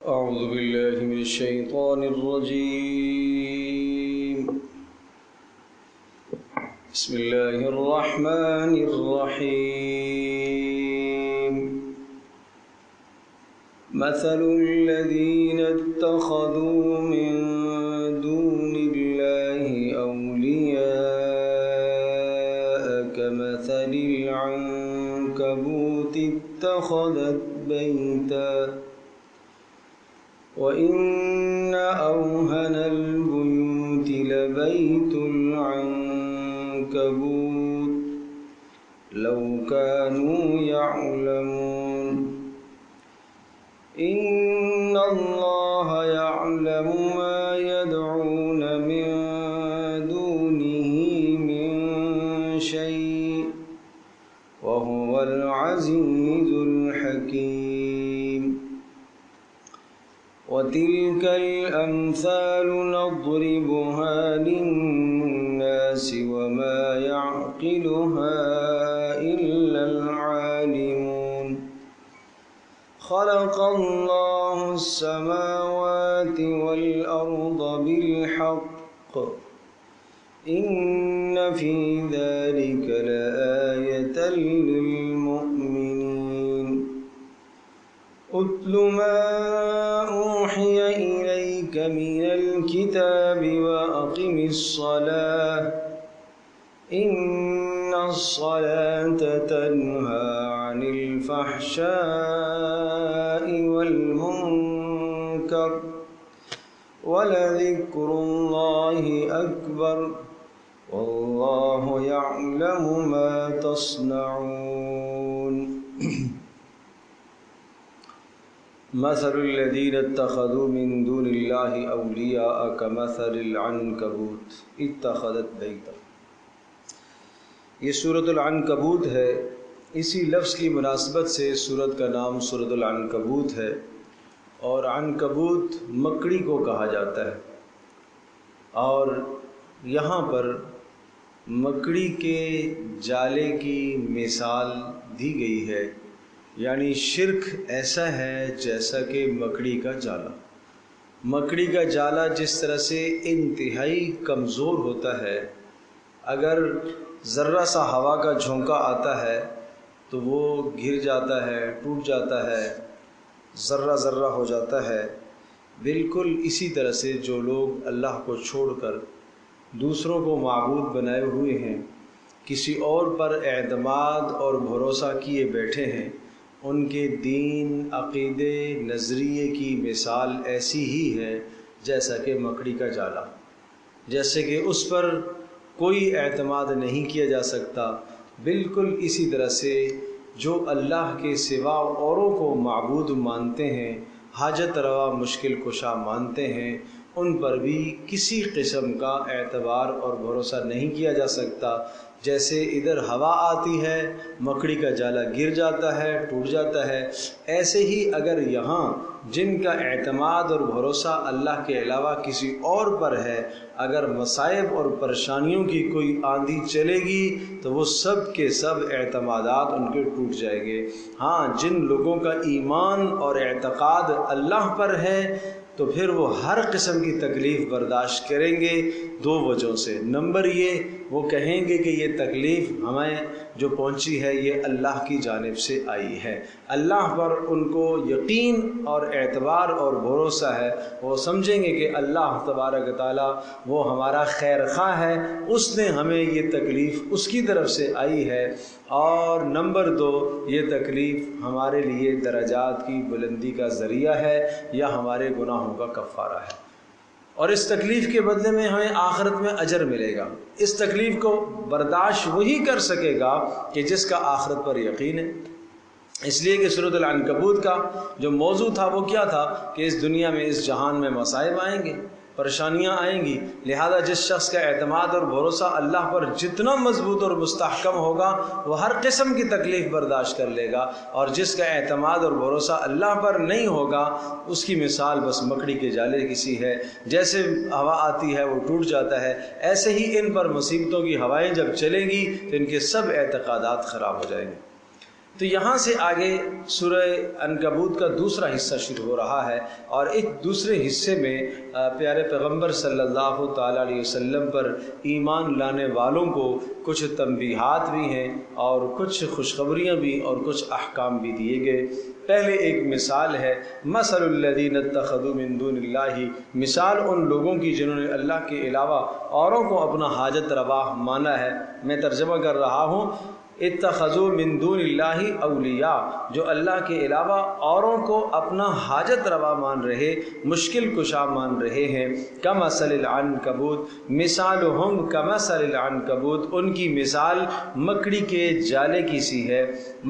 أعوذ بالله من الشيطان الرجيم. بسم الله الرحمن الرحيم. مثل الذين اتخذوا من دون الله أولياء كمثل العنكبوت اتخذت بيتا وَإِنَّ أَوْهَنَ الْبُيُوتِ لَبَيْتُ الْعَنكَبُوتِ لَوْ كَانُوا يَعْلَمُونَ. إِنَّ اللَّهَ يَعْلَمُ مَا يَدْعُونَ مِن دُونِهِ مِن شَيْءٍ وَهُوَ الْعَزِيزُ الْحَكِيمُ. وَتِلْكَ الْأَمْثَالُ نَضْرِبُهَا لِلنَّاسِ وَمَا يَعْقِلُهَا إِلَّا الْعَالِمُونَ. خَلَقَ اللَّهُ السَّمَاوَاتِ وَالْأَرْضَ بِالْحَقِّ إِنَّ فِي ذَلِكَ لَآيَةً لِلْمُؤْمِنِينَ. اتل ما أوحي إليك من الكتاب وأقم الصلاة إن الصلاة تنهى عن الفحشاء والمنكر ولذكر الله أكبر والله يعلم ما تصنعون. مثل الذين اتخذوا من دون الله أولياء كمثل العنكبوت اتخذت بيتا. یہ سورۃ العنکبوت ہے. اسی لفظ کی مناسبت سے سورت کا نام سورۃ العنکبوت ہے، اور عنکبوت مکڑی کو کہا جاتا ہے، اور یہاں پر مکڑی کے جالے کی مثال دی گئی ہے، یعنی شرک ایسا ہے جیسا کہ مکڑی کا جالا. مکڑی کا جالا جس طرح سے انتہائی کمزور ہوتا ہے، اگر ذرہ سا ہوا کا جھونکا آتا ہے تو وہ گر جاتا ہے، ٹوٹ جاتا ہے، ذرہ ذرہ ہو جاتا ہے. بالکل اسی طرح سے جو لوگ اللہ کو چھوڑ کر دوسروں کو معبود بنائے ہوئے ہیں، کسی اور پر اعتماد اور بھروسہ کیے بیٹھے ہیں، ان کے دین، عقیدے، نظریے کی مثال ایسی ہی ہے جیسا کہ مکڑی کا جالا، جیسے کہ اس پر کوئی اعتماد نہیں کیا جا سکتا. بالکل اسی طرح سے جو اللہ کے سوا اوروں کو معبود مانتے ہیں، حاجت روا مشکل کشا مانتے ہیں، ان پر بھی کسی قسم کا اعتبار اور بھروسہ نہیں کیا جا سکتا. جیسے ادھر ہوا آتی ہے، مکڑی کا جالا گر جاتا ہے، ٹوٹ جاتا ہے، ایسے ہی اگر یہاں جن کا اعتماد اور بھروسہ اللہ کے علاوہ کسی اور پر ہے، اگر مصائب اور پریشانیوں کی کوئی آندھی چلے گی تو وہ سب کے سب اعتمادات ان کے ٹوٹ جائیں گے. ہاں، جن لوگوں کا ایمان اور اعتقاد اللہ پر ہے تو پھر وہ ہر قسم کی تکلیف برداشت کریں گے دو وجہوں سے. نمبر یہ، وہ کہیں گے کہ یہ تکلیف ہمیں جو پہنچی ہے یہ اللہ کی جانب سے آئی ہے. اللہ پر ان کو یقین اور اعتبار اور بھروسہ ہے، وہ سمجھیں گے کہ اللہ تبارک تعالیٰ وہ ہمارا خیر خواہ ہے، اس نے ہمیں یہ تکلیف اس کی طرف سے آئی ہے. اور نمبر دو، یہ تکلیف ہمارے لیے درجات کی بلندی کا ذریعہ ہے یا ہمارے گناہوں کا کفارہ ہے، اور اس تکلیف کے بدلے میں ہمیں آخرت میں اجر ملے گا. اس تکلیف کو برداشت وہی کر سکے گا کہ جس کا آخرت پر یقین ہے. اس لیے کہ سورۃ العنکبوت کا جو موضوع تھا وہ کیا تھا کہ اس دنیا میں، اس جہان میں مصائب آئیں گے، پریشانیاں آئیں گی، لہذا جس شخص کا اعتماد اور بھروسہ اللہ پر جتنا مضبوط اور مستحکم ہوگا وہ ہر قسم کی تکلیف برداشت کر لے گا، اور جس کا اعتماد اور بھروسہ اللہ پر نہیں ہوگا اس کی مثال بس مکڑی کے جالے کسی ہے. جیسے ہوا آتی ہے وہ ٹوٹ جاتا ہے، ایسے ہی ان پر مصیبتوں کی ہوائیں جب چلیں گی تو ان کے سب اعتقادات خراب ہو جائیں گے. تو یہاں سے آگے سورہ عنکبوت کا دوسرا حصہ شروع ہو رہا ہے، اور اس دوسرے حصے میں پیارے پیغمبر صلی اللہ تعالیٰ علیہ وسلم پر ایمان لانے والوں کو کچھ تنبیہات بھی ہیں اور کچھ خوشخبریاں بھی اور کچھ احکام بھی دیے گئے۔ پہلے ایک مثال ہے، مثل الذین اتخذوا من دون اللہ، مثال ان لوگوں کی جنہوں نے اللہ کے علاوہ اوروں کو اپنا حاجت روا مانا ہے۔ میں ترجمہ کر رہا ہوں، اتخذوا من دون اللہ اولیاء، جو اللہ کے علاوہ اوروں کو اپنا حاجت روا مان رہے، مشکل کشا مان رہے ہیں۔ کمثل العنکبوت، مثالہم کمثل العنکبوت، ان کی مثال مکڑی کے جالے کی سی ہے،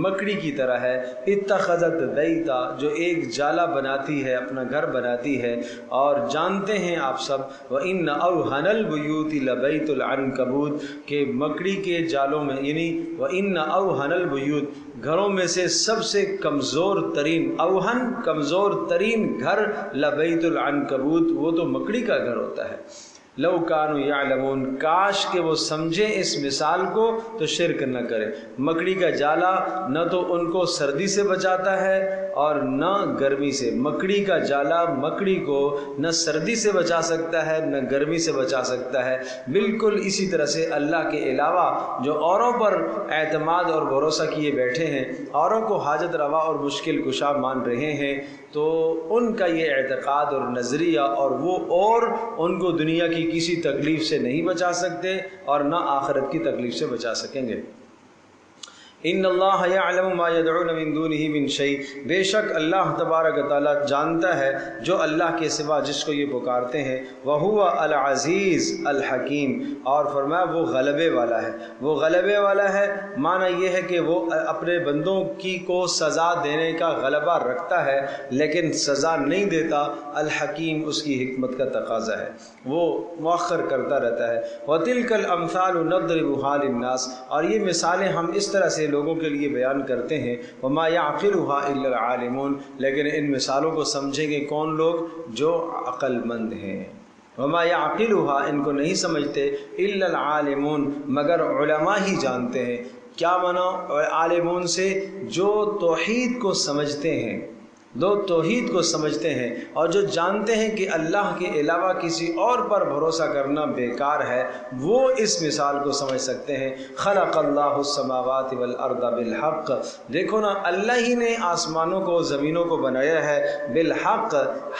مکڑی کی طرح ہے۔ اتخذت بیتا، جو ایک جالا بناتی ہے، اپنا گھر بناتی ہے، اور جانتے ہیں آپ سب وَإِنَّ أَوْهَنَ الْبُيُوتِ لَبَيْتُ الْعَنْكَبُوتِ، کہ مکڑی کے جالوں میں، یعنی وَإِنَّ أَوْهَنَ الْبُيُوتِ، گھروں میں سے سب سے کمزور ترین، اوہن کمزور ترین گھر، لَبَيْتُ الْعَنْكَبُوتِ، وہ تو مکڑی کا گھر ہوتا ہے۔ لو کانوا یعلمون، کاش کہ وہ سمجھیں اس مثال کو تو شرک نہ کریں۔ مکڑی کا جالا نہ تو ان کو سردی سے بچاتا ہے اور نہ گرمی سے۔ مکڑی کا جالا مکڑی کو نہ سردی سے بچا سکتا ہے نہ گرمی سے بچا سکتا ہے۔ بالکل اسی طرح سے اللہ کے علاوہ جو اوروں پر اعتماد اور بھروسہ کیے بیٹھے ہیں، اوروں کو حاجت روا اور مشکل کشا مان رہے ہیں، تو ان کا یہ اعتقاد اور نظریہ، اور وہ اور ان کو دنیا کی کسی تکلیف سے نہیں بچا سکتے اور نہ آخرت کی تکلیف سے بچا سکیں گے۔ ان اللہ یعلم ما یدعون من دونہ من شیء، بے شک اللہ تبارک تعالیٰ جانتا ہے جو اللہ کے سوا جس کو یہ پکارتے ہیں، وہو العزیز الحکیم، اور فرمایا وہ غلبے والا ہے۔ وہ غلبے والا ہے معنی یہ ہے کہ وہ اپنے بندوں کی کو سزا دینے کا غلبہ رکھتا ہے لیکن سزا نہیں دیتا۔ الحکیم، اس کی حکمت کا تقاضا ہے، وہ مؤخر کرتا رہتا ہے۔ وَتِلْكَ الْأَمْثَالُ نَضْرِبُهَا لِلنَّاسِ، اور یہ مثالیں ہم اس طرح سے لوگوں کے لیے بیان کرتے ہیں۔ وَمَا يَعْقِلُهَا إِلَّا الْعَالِمُونَ، لیکن ان مثالوں کو سمجھیں گے کون لوگ؟ جو عقل مند ہیں۔ وَمَا يَعْقِلُهَا، ان کو نہیں سمجھتے، إِلَّا الْعَالِمُونَ، مگر علماء ہی جانتے ہیں۔ کیا معنی عالمون سے؟ جو توحید کو سمجھتے ہیں، جو توحید کو سمجھتے ہیں اور جو جانتے ہیں کہ اللہ کے علاوہ کسی اور پر بھروسہ کرنا بیکار ہے، وہ اس مثال کو سمجھ سکتے ہیں۔ خلق اللہ السماوات والارض بالحق، دیکھو نا، اللہ ہی نے آسمانوں کو زمینوں کو بنایا ہے بالحق،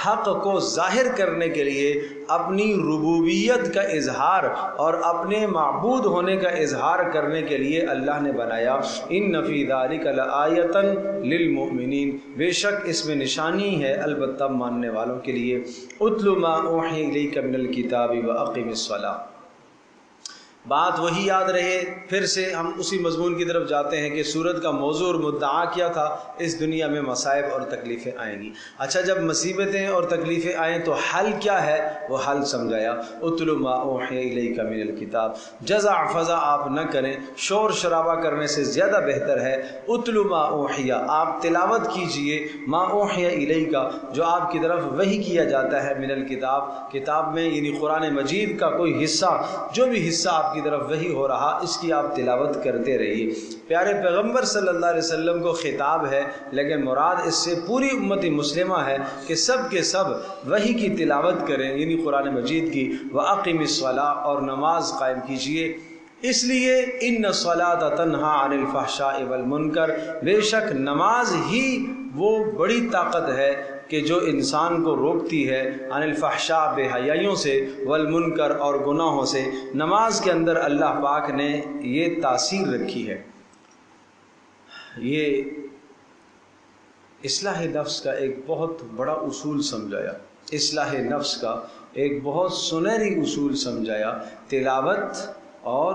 حق کو ظاہر کرنے کے لیے، اپنی ربوبیت کا اظہار اور اپنے معبود ہونے کا اظہار کرنے کے لیے اللہ نے بنایا۔ ان فی ذلک لآیۃ للمؤمنین، بے شک اس میں نشانی ہے البتہ ماننے والوں کے لیے۔ اتل ما اوحی الیک من الکتاب واقم الصلاۃ، بات وہی یاد رہے، پھر سے ہم اسی مضمون کی طرف جاتے ہیں کہ سورت کا موضوع اور مدعا کیا تھا؟ اس دنیا میں مصائب اور تکلیفیں آئیں گی۔ اچھا، جب مصیبتیں اور تکلیفیں آئیں تو حل کیا ہے؟ وہ حل سمجھایا۔ اتل ما اوحی الیک من الکتاب، جزع فضا آپ نہ کریں، شور شرابہ کرنے سے زیادہ بہتر ہے۔ اتل ما اوحی، آپ تلاوت کیجئے، ما اوحی الیک، جو آپ کی طرف وحی کیا جاتا ہے، من الکتاب، کتاب میں یعنی قرآن مجید کا کوئی حصہ، جو بھی حصہ آپ کی طرف وحی ہو رہا، اس کی آپ تلاوت کرتے رہیے۔ پیارے پیغمبر صلی اللہ علیہ وسلم کو خطاب ہے، لیکن مراد اس سے پوری امت مسلمہ ہے کہ سب کے سب وحی کی تلاوت کریں، یعنی قرآن مجید کی۔ وَأَقِمِ الصَّلَاةَ، اور نماز قائم کیجئے۔ اس لیے ان الصلاۃ تنہا عن الفحشاء والمنکر، بے شک نماز ہی وہ بڑی طاقت ہے کہ جو انسان کو روکتی ہے عن الفحشاء، بے حیائیوں سے، والمنکر، اور گناہوں سے۔ نماز کے اندر اللہ پاک نے یہ تاثیر رکھی ہے، یہ اصلاح نفس کا ایک بہت بڑا اصول سمجھایا، اصلاح نفس کا ایک بہت سنہری اصول سمجھایا، تلاوت اور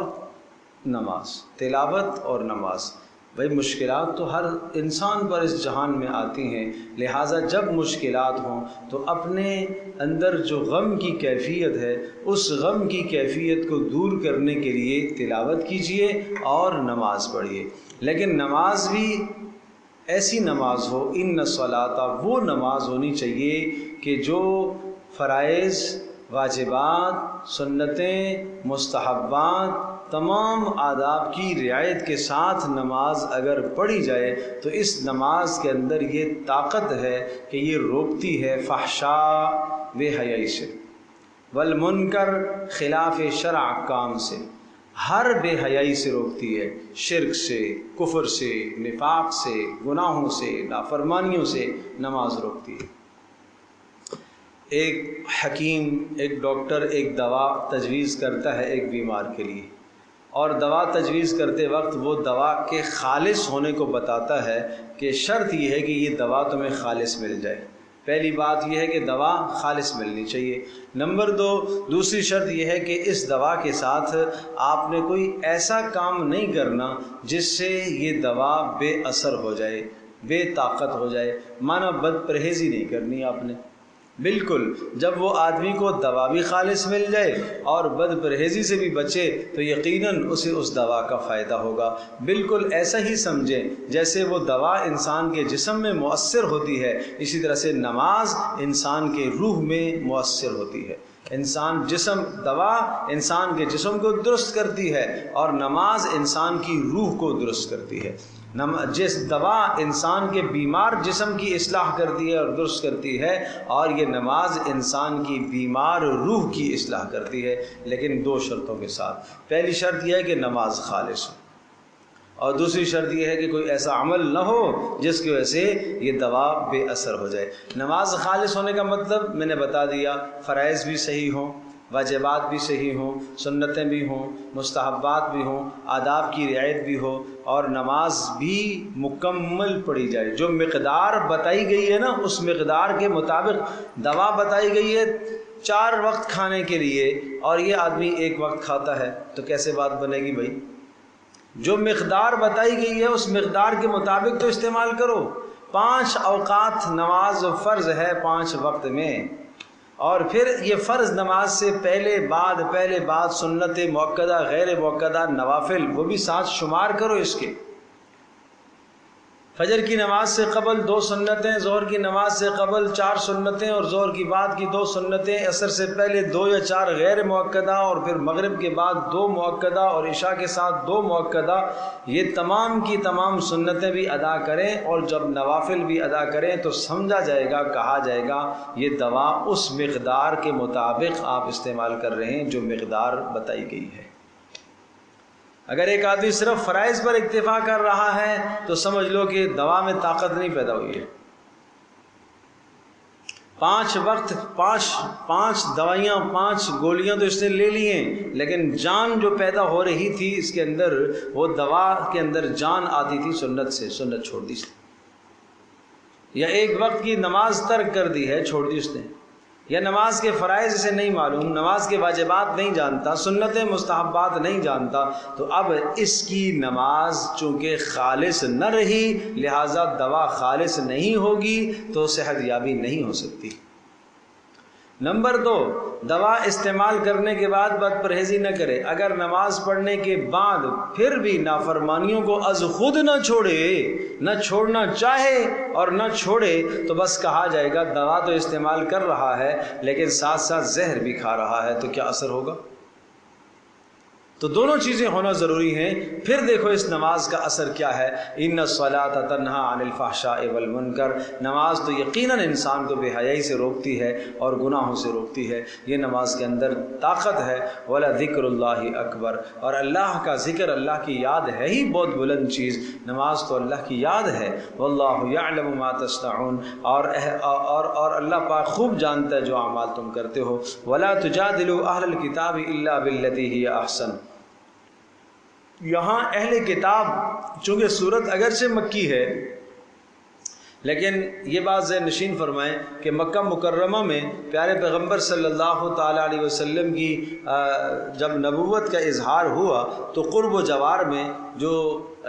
نماز، تلاوت اور نماز۔ بھائی مشکلات تو ہر انسان پر اس جہان میں آتی ہیں، لہٰذا جب مشکلات ہوں تو اپنے اندر جو غم کی کیفیت ہے، اس غم کی کیفیت کو دور کرنے کے لیے تلاوت کیجئے اور نماز پڑھیے۔ لیکن نماز بھی ایسی نماز ہو، ان الصلاۃ، وہ نماز ہونی چاہیے کہ جو فرائض، واجبات، سنتیں، مستحبات تمام آداب کی رعایت کے ساتھ نماز اگر پڑھی جائے تو اس نماز کے اندر یہ طاقت ہے کہ یہ روکتی ہے فحشاء بے حیائی سے، والمنکر خلاف شرع کام سے، ہر بے حیائی سے روکتی ہے، شرک سے، کفر سے، نفاق سے، گناہوں سے، نافرمانیوں سے نماز روکتی ہے۔ ایک حکیم، ایک ڈاکٹر ایک دوا تجویز کرتا ہے ایک بیمار کے لیے، اور دوا تجویز کرتے وقت وہ دوا کے خالص ہونے کو بتاتا ہے کہ شرط یہ ہے کہ یہ دوا تمہیں خالص مل جائے۔ پہلی بات یہ ہے کہ دوا خالص ملنی چاہیے۔ نمبر 2، دوسری شرط یہ ہے کہ اس دوا کے ساتھ آپ نے کوئی ایسا کام نہیں کرنا جس سے یہ دوا بے اثر ہو جائے، بے طاقت ہو جائے، مانا بد پرہیزی نہیں کرنی آپ نے۔ بالکل، جب وہ آدمی کو دوا بھی خالص مل جائے اور بد پرہیزی سے بھی بچے تو یقیناً اسے اس دوا کا فائدہ ہوگا۔ بالکل ایسا ہی سمجھیں جیسے وہ دوا انسان کے جسم میں مؤثر ہوتی ہے، اسی طرح سے نماز انسان کے روح میں مؤثر ہوتی ہے۔ دوا انسان کے جسم کو درست کرتی ہے اور نماز انسان کی روح کو درست کرتی ہے۔ جس دوا انسان کے بیمار جسم کی اصلاح کرتی ہے اور درست کرتی ہے، اور یہ نماز انسان کی بیمار روح کی اصلاح کرتی ہے، لیکن 2 شرطوں کے ساتھ۔ پہلی شرط یہ ہے کہ نماز خالص ہو، اور دوسری شرط یہ ہے کہ کوئی ایسا عمل نہ ہو جس کی وجہ سے یہ دوا بے اثر ہو جائے۔ نماز خالص ہونے کا مطلب میں نے بتا دیا، فرائض بھی صحیح ہوں، واجبات بھی صحیح ہوں، سنتیں بھی ہوں، مستحبات بھی ہوں، آداب کی رعایت بھی ہو، اور نماز بھی مکمل پڑھی جائے۔ جو مقدار بتائی گئی ہے نا، اس مقدار کے مطابق دوا بتائی گئی ہے 4 وقت کھانے کے لیے، اور یہ آدمی 1 وقت کھاتا ہے، تو کیسے بات بنے گی بھائی؟ جو مقدار بتائی گئی ہے اس مقدار کے مطابق تو استعمال کرو۔ 5 اوقات نماز فرض ہے 5 وقت میں، اور پھر یہ فرض نماز سے پہلے بعد سنت مؤکدہ، غیر مؤکدہ، نوافل، وہ بھی ساتھ شمار کرو اس کے۔ فجر کی نماز سے قبل 2 سنتیں، ظہر کی نماز سے قبل 4 سنتیں، اور ظہر کی بعد کی 2 سنتیں، عصر سے پہلے 2 یا 4 غیر مؤکدہ، اور پھر مغرب کے بعد 2 مؤکدہ، اور عشاء کے ساتھ 2 مؤکدہ۔ یہ تمام کی تمام سنتیں بھی ادا کریں، اور جب نوافل بھی ادا کریں تو سمجھا جائے گا، کہا جائے گا یہ دوا اس مقدار کے مطابق آپ استعمال کر رہے ہیں جو مقدار بتائی گئی ہے۔ اگر ایک آدمی صرف فرائض پر اکتفا کر رہا ہے تو سمجھ لو کہ دوا میں طاقت نہیں پیدا ہوئی ہے۔ 5 وقت، 5 دوائیاں، 5 گولیاں تو اس نے لے لی ہیں، لیکن جان جو پیدا ہو رہی تھی اس کے اندر، وہ دوا کے اندر جان آتی تھی سنت سے، سنت چھوڑ دی اس نے، یا 1 وقت کی نماز ترک کر دی ہے، چھوڑ دی اس نے، یا نماز کے فرائض اسے نہیں معلوم، نماز کے واجبات نہیں جانتا، سنتیں مستحبات نہیں جانتا، تو اب اس کی نماز چونکہ خالص نہ رہی، لہٰذا دوا خالص نہیں ہوگی تو صحت یابی نہیں ہو سکتی۔ نمبر 2، دوا استعمال کرنے کے بعد بد پرہیزی نہ کرے۔ اگر نماز پڑھنے کے بعد پھر بھی نافرمانیوں کو از خود نہ چھوڑے، نہ چھوڑنا چاہے اور نہ چھوڑے، تو بس کہا جائے گا دوا تو استعمال کر رہا ہے لیکن ساتھ ساتھ زہر بھی کھا رہا ہے، تو کیا اثر ہوگا؟ تو دونوں چیزیں ہونا ضروری ہیں۔ پھر دیکھو اس نماز کا اثر کیا ہے، ان الصلاۃ تنہی عن الفحشاء والمنکر، نماز تو یقیناً انسان کو بے حیائی سے روکتی ہے اور گناہوں سے روکتی ہے۔ یہ نماز کے اندر طاقت ہے۔ وَلَذِكْرُ اللَّهِ اکبر، اور اللہ کا ذکر، اللہ کی یاد ہے ہی بہت بلند چیز، نماز تو اللہ کی یاد ہے۔ وَاللَّهُ يَعْلَمُ مَا تَصْنَعُونَ، اور اللہ پاک خوب جانتا ہے جو اعمال تم کرتے ہو۔ وَلَا تُجَادِلُوا أَهْلَ الْكِتَابِ إِلَّا بِالَّتِي هِيَ أَحْسَنُ، یہاں اہل کتاب، چونکہ صورت اگرچہ مکی ہے لیکن یہ بات ذہن نشین فرمائیں کہ مکہ مکرمہ میں پیارے پیغمبر صلی اللہ تعالیٰ علیہ وسلم کی جب نبوت کا اظہار ہوا تو قرب و جوار میں جو